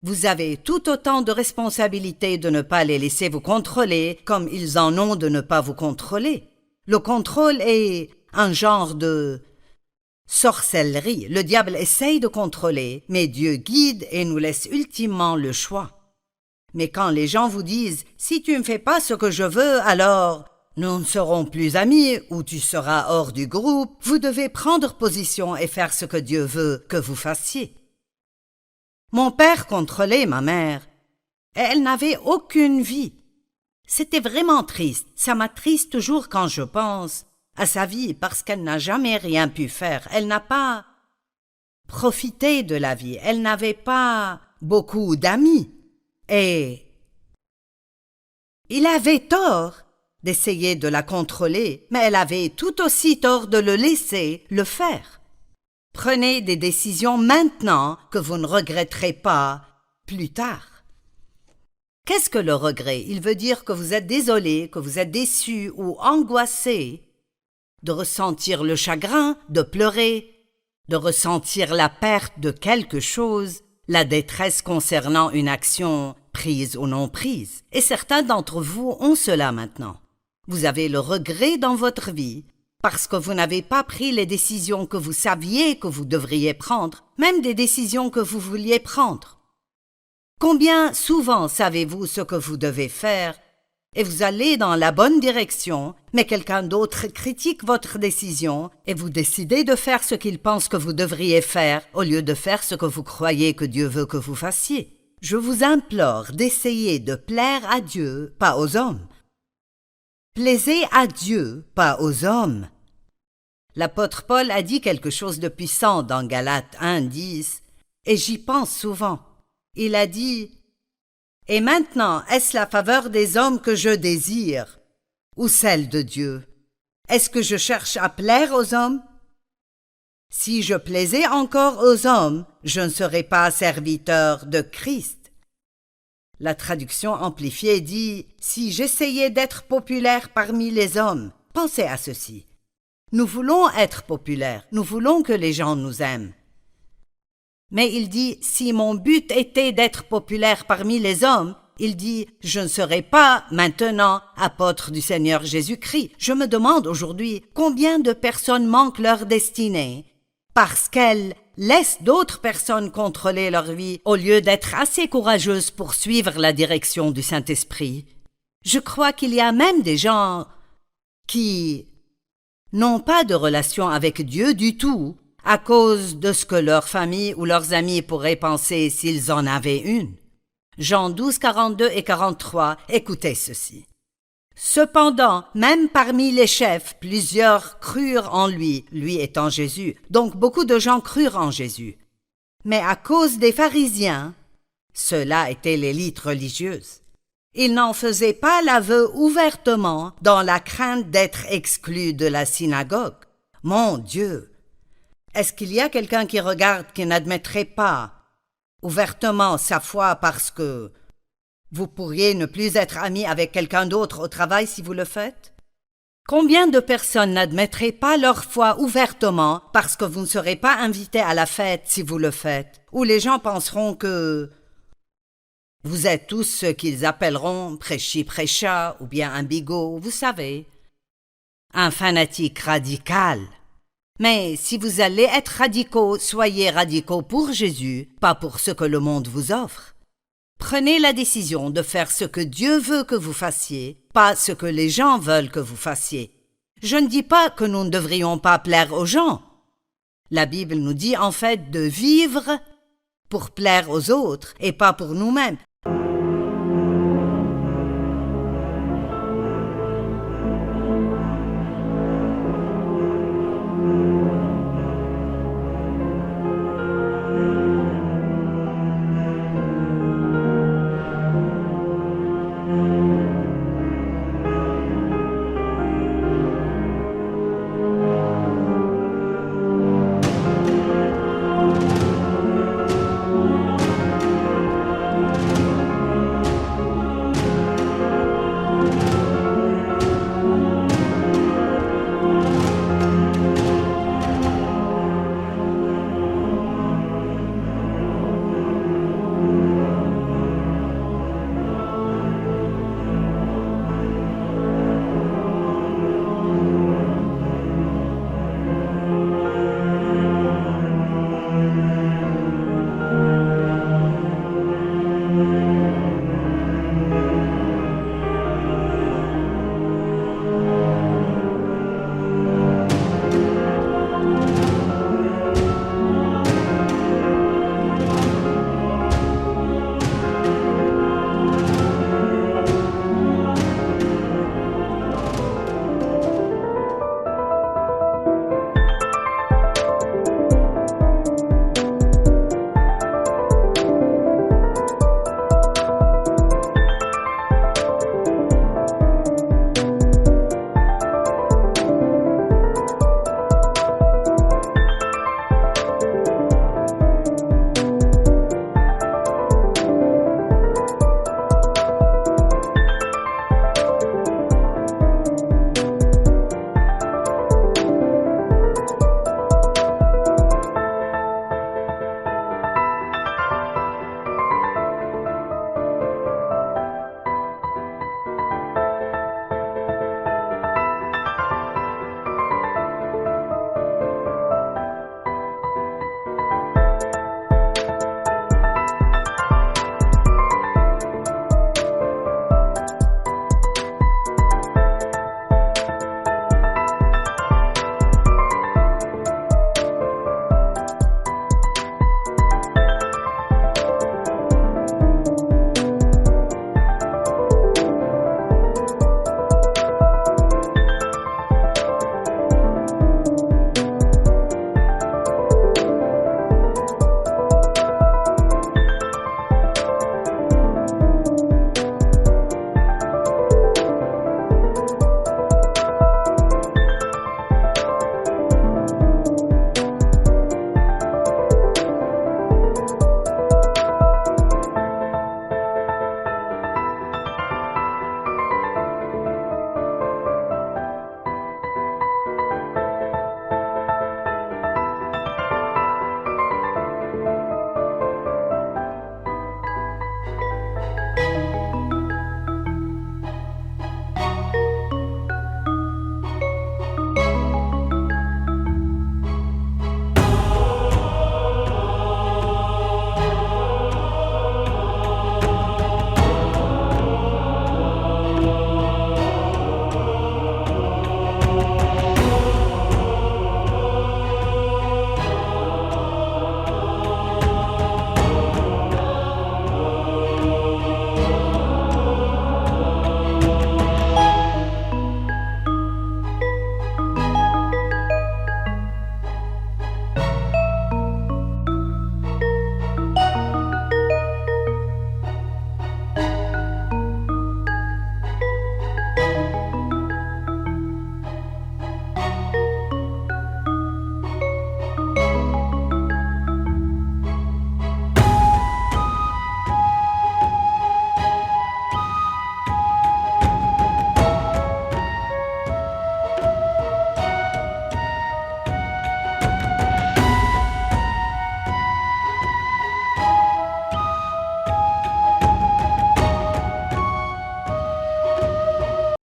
Vous avez tout autant de responsabilités de ne pas les laisser vous contrôler comme ils en ont de ne pas vous contrôler. Le contrôle est un genre de sorcellerie. Le diable essaye de contrôler, mais Dieu guide et nous laisse ultimement le choix. Mais quand les gens vous disent « Si tu ne fais pas ce que je veux, alors nous ne serons plus amis ou tu seras hors du groupe », vous devez prendre position et faire ce que Dieu veut que vous fassiez. Mon père contrôlait ma mère, et elle n'avait aucune vie. C'était vraiment triste. Ça m'attriste toujours quand je pense à sa vie parce qu'elle n'a jamais rien pu faire. Elle n'a pas profité de la vie. Elle n'avait pas beaucoup d'amis. Et il avait tort d'essayer de la contrôler, mais elle avait tout aussi tort de le laisser le faire. Prenez des décisions maintenant que vous ne regretterez pas plus tard. Qu'est-ce que le regret? Il veut dire que vous êtes désolé, que vous êtes déçu ou angoissé, de ressentir le chagrin, de pleurer, de ressentir la perte de quelque chose, la détresse concernant une action prise ou non prise. Et certains d'entre vous ont cela maintenant. Vous avez le regret dans votre vie parce que vous n'avez pas pris les décisions que vous saviez que vous devriez prendre, même des décisions que vous vouliez prendre. Combien souvent savez-vous ce que vous devez faire et vous allez dans la bonne direction, mais quelqu'un d'autre critique votre décision et vous décidez de faire ce qu'il pense que vous devriez faire au lieu de faire ce que vous croyez que Dieu veut que vous fassiez. Je vous implore d'essayer de plaire à Dieu, pas aux hommes. Plaisez à Dieu, pas aux hommes. L'apôtre Paul a dit quelque chose de puissant dans Galates 1:10, et j'y pense souvent. Il a dit « Et maintenant, est-ce la faveur des hommes que je désire, ou celle de Dieu? Est-ce que je cherche à plaire aux hommes? Si je plaisais encore aux hommes, je ne serais pas serviteur de Christ. » La traduction amplifiée dit « Si j'essayais d'être populaire parmi les hommes, pensez à ceci. Nous voulons être populaires, nous voulons que les gens nous aiment. Mais il dit « Si mon but était d'être populaire parmi les hommes, il dit « Je ne serai pas maintenant apôtre du Seigneur Jésus-Christ. » Je me demande aujourd'hui combien de personnes manquent leur destinée parce qu'elles laissent d'autres personnes contrôler leur vie au lieu d'être assez courageuses pour suivre la direction du Saint-Esprit. Je crois qu'il y a même des gens qui n'ont pas de relation avec Dieu du tout à cause de ce que leur famille ou leurs amis pourraient penser s'ils en avaient une. Jean 12, 42 et 43, écoutez ceci. Cependant, même parmi les chefs, plusieurs crurent en lui, lui étant Jésus. Donc beaucoup de gens crurent en Jésus. Mais à cause des pharisiens, ceux-là étaient l'élite religieuse, Ils n'en faisaient pas l'aveu ouvertement dans la crainte d'être exclus de la synagogue. Mon Dieu! Est-ce qu'il y a quelqu'un qui regarde qui n'admettrait pas ouvertement sa foi parce que vous pourriez ne plus être ami avec quelqu'un d'autre au travail si vous le faites? Combien de personnes n'admettraient pas leur foi ouvertement parce que vous ne serez pas invité à la fête si vous le faites, ou les gens penseront que vous êtes tous ce qu'ils appelleront prêchi-prêcha ou bien un bigot, vous savez, un fanatique radical. Mais si vous allez être radicaux, soyez radicaux pour Jésus, pas pour ce que le monde vous offre. Prenez la décision de faire ce que Dieu veut que vous fassiez, pas ce que les gens veulent que vous fassiez. Je ne dis pas que nous ne devrions pas plaire aux gens. La Bible nous dit en fait de vivre pour plaire aux autres et pas pour nous-mêmes.